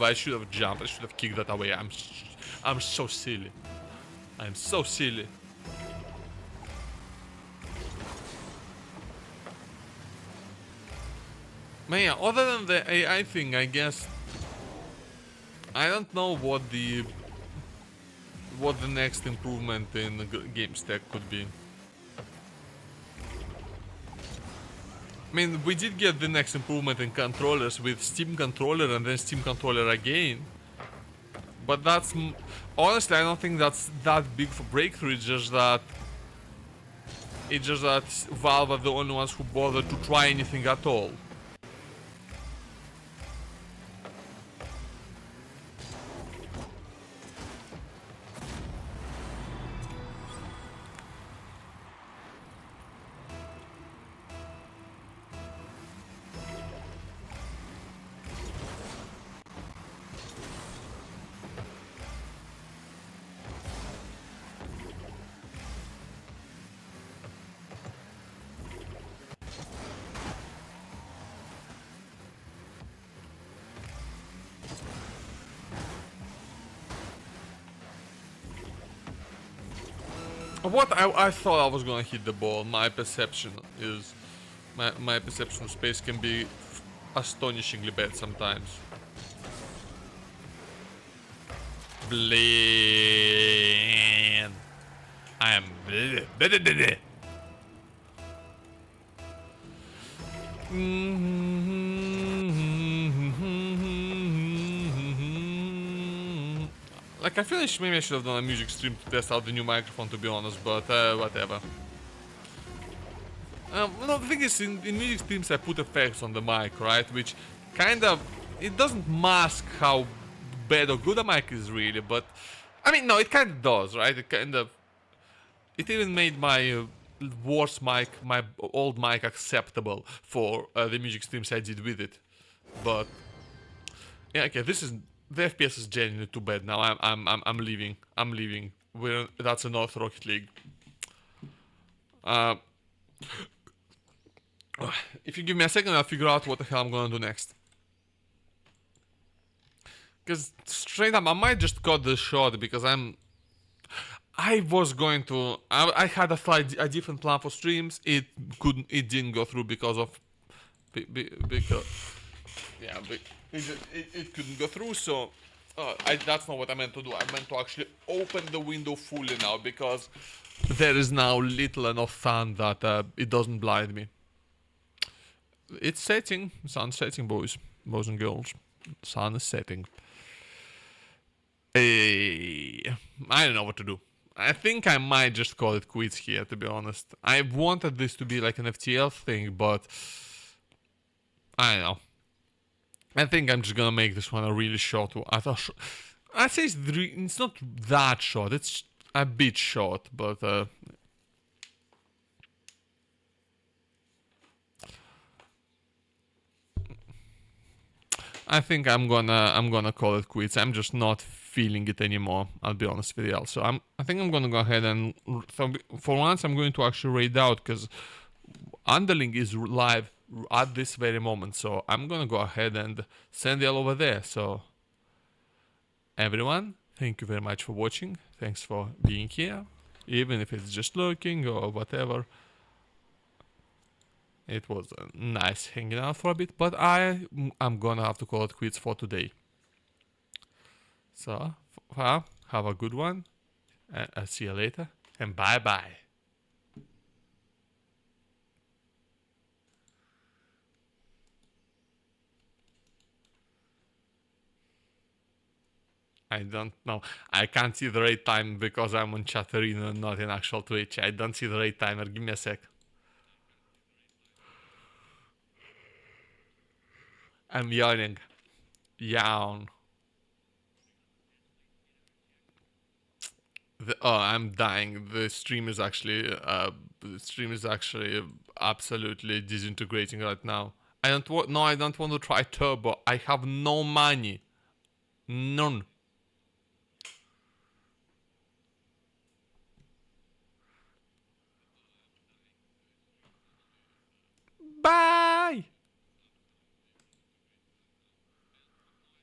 jumped. I should have kicked that away. I'm so silly. I'm so silly. Man, yeah, other than the AI thing, I guess I don't know what the next improvement in the game stack could be. I mean, we did get the next improvement in controllers with Steam Controller and then Steam Controller again. But that's... honestly, I don't think that's that big for breakthrough. It's just that Valve are the only ones who bothered to try anything at all. What I thought I was gonna hit the ball. My perception is my perception of space can be astonishingly bad sometimes. Bland. I am bleh. Like, I feel like maybe I should have done a music stream to test out the new microphone, to be honest, but whatever. No, the thing is, in music streams I put effects on the mic, right? Which kind of, it doesn't mask how bad or good a mic is really, but... I mean, no, it kind of does, right? It kind of... It even made my worst mic, my old mic, acceptable for the music streams I did with it. But... yeah, okay, this is... The FPS is genuinely too bad now. I'm leaving. I'm leaving. That's a North Rocket League. If you give me a second, I'll figure out what the hell I'm gonna do next. Because straight up, I might just cut the shot because I I was going to. I had a different plan for streams. It couldn't. It didn't go through because of. Because yeah, it couldn't go through. So that's not what I meant to do. I meant to actually open the window fully now because there is now little enough sun that it doesn't blind me. It's setting. Sun's setting, boys and girls. Sun is setting. I don't know what to do. I think I might just call it quits here, to be honest. I wanted this to be like an FTL thing, but I don't know. I think I'm just gonna make this one a really short one. I'd say it's not that short. It's a bit short, but I think I'm gonna call it quits. I'm just not feeling it anymore. I'll be honest with you. So I think I'm gonna go ahead and for once I'm going to actually raid out because Underling is live at this very moment. So I'm gonna go ahead and send it over there. So everyone, thank you very much for watching. Thanks for being here, even if it's just lurking or whatever. It was nice hanging out for a bit, but I'm gonna have to call it quits for today. So, have a good one. I'll see you later, and bye bye. I don't know. I can't see the rate time because I'm on chat arena, not in actual Twitch. I don't see the rate timer. Give me a sec. I'm yawning. Yawn. I'm dying. The stream is actually absolutely disintegrating right now. I don't want to try turbo. I have no money. None.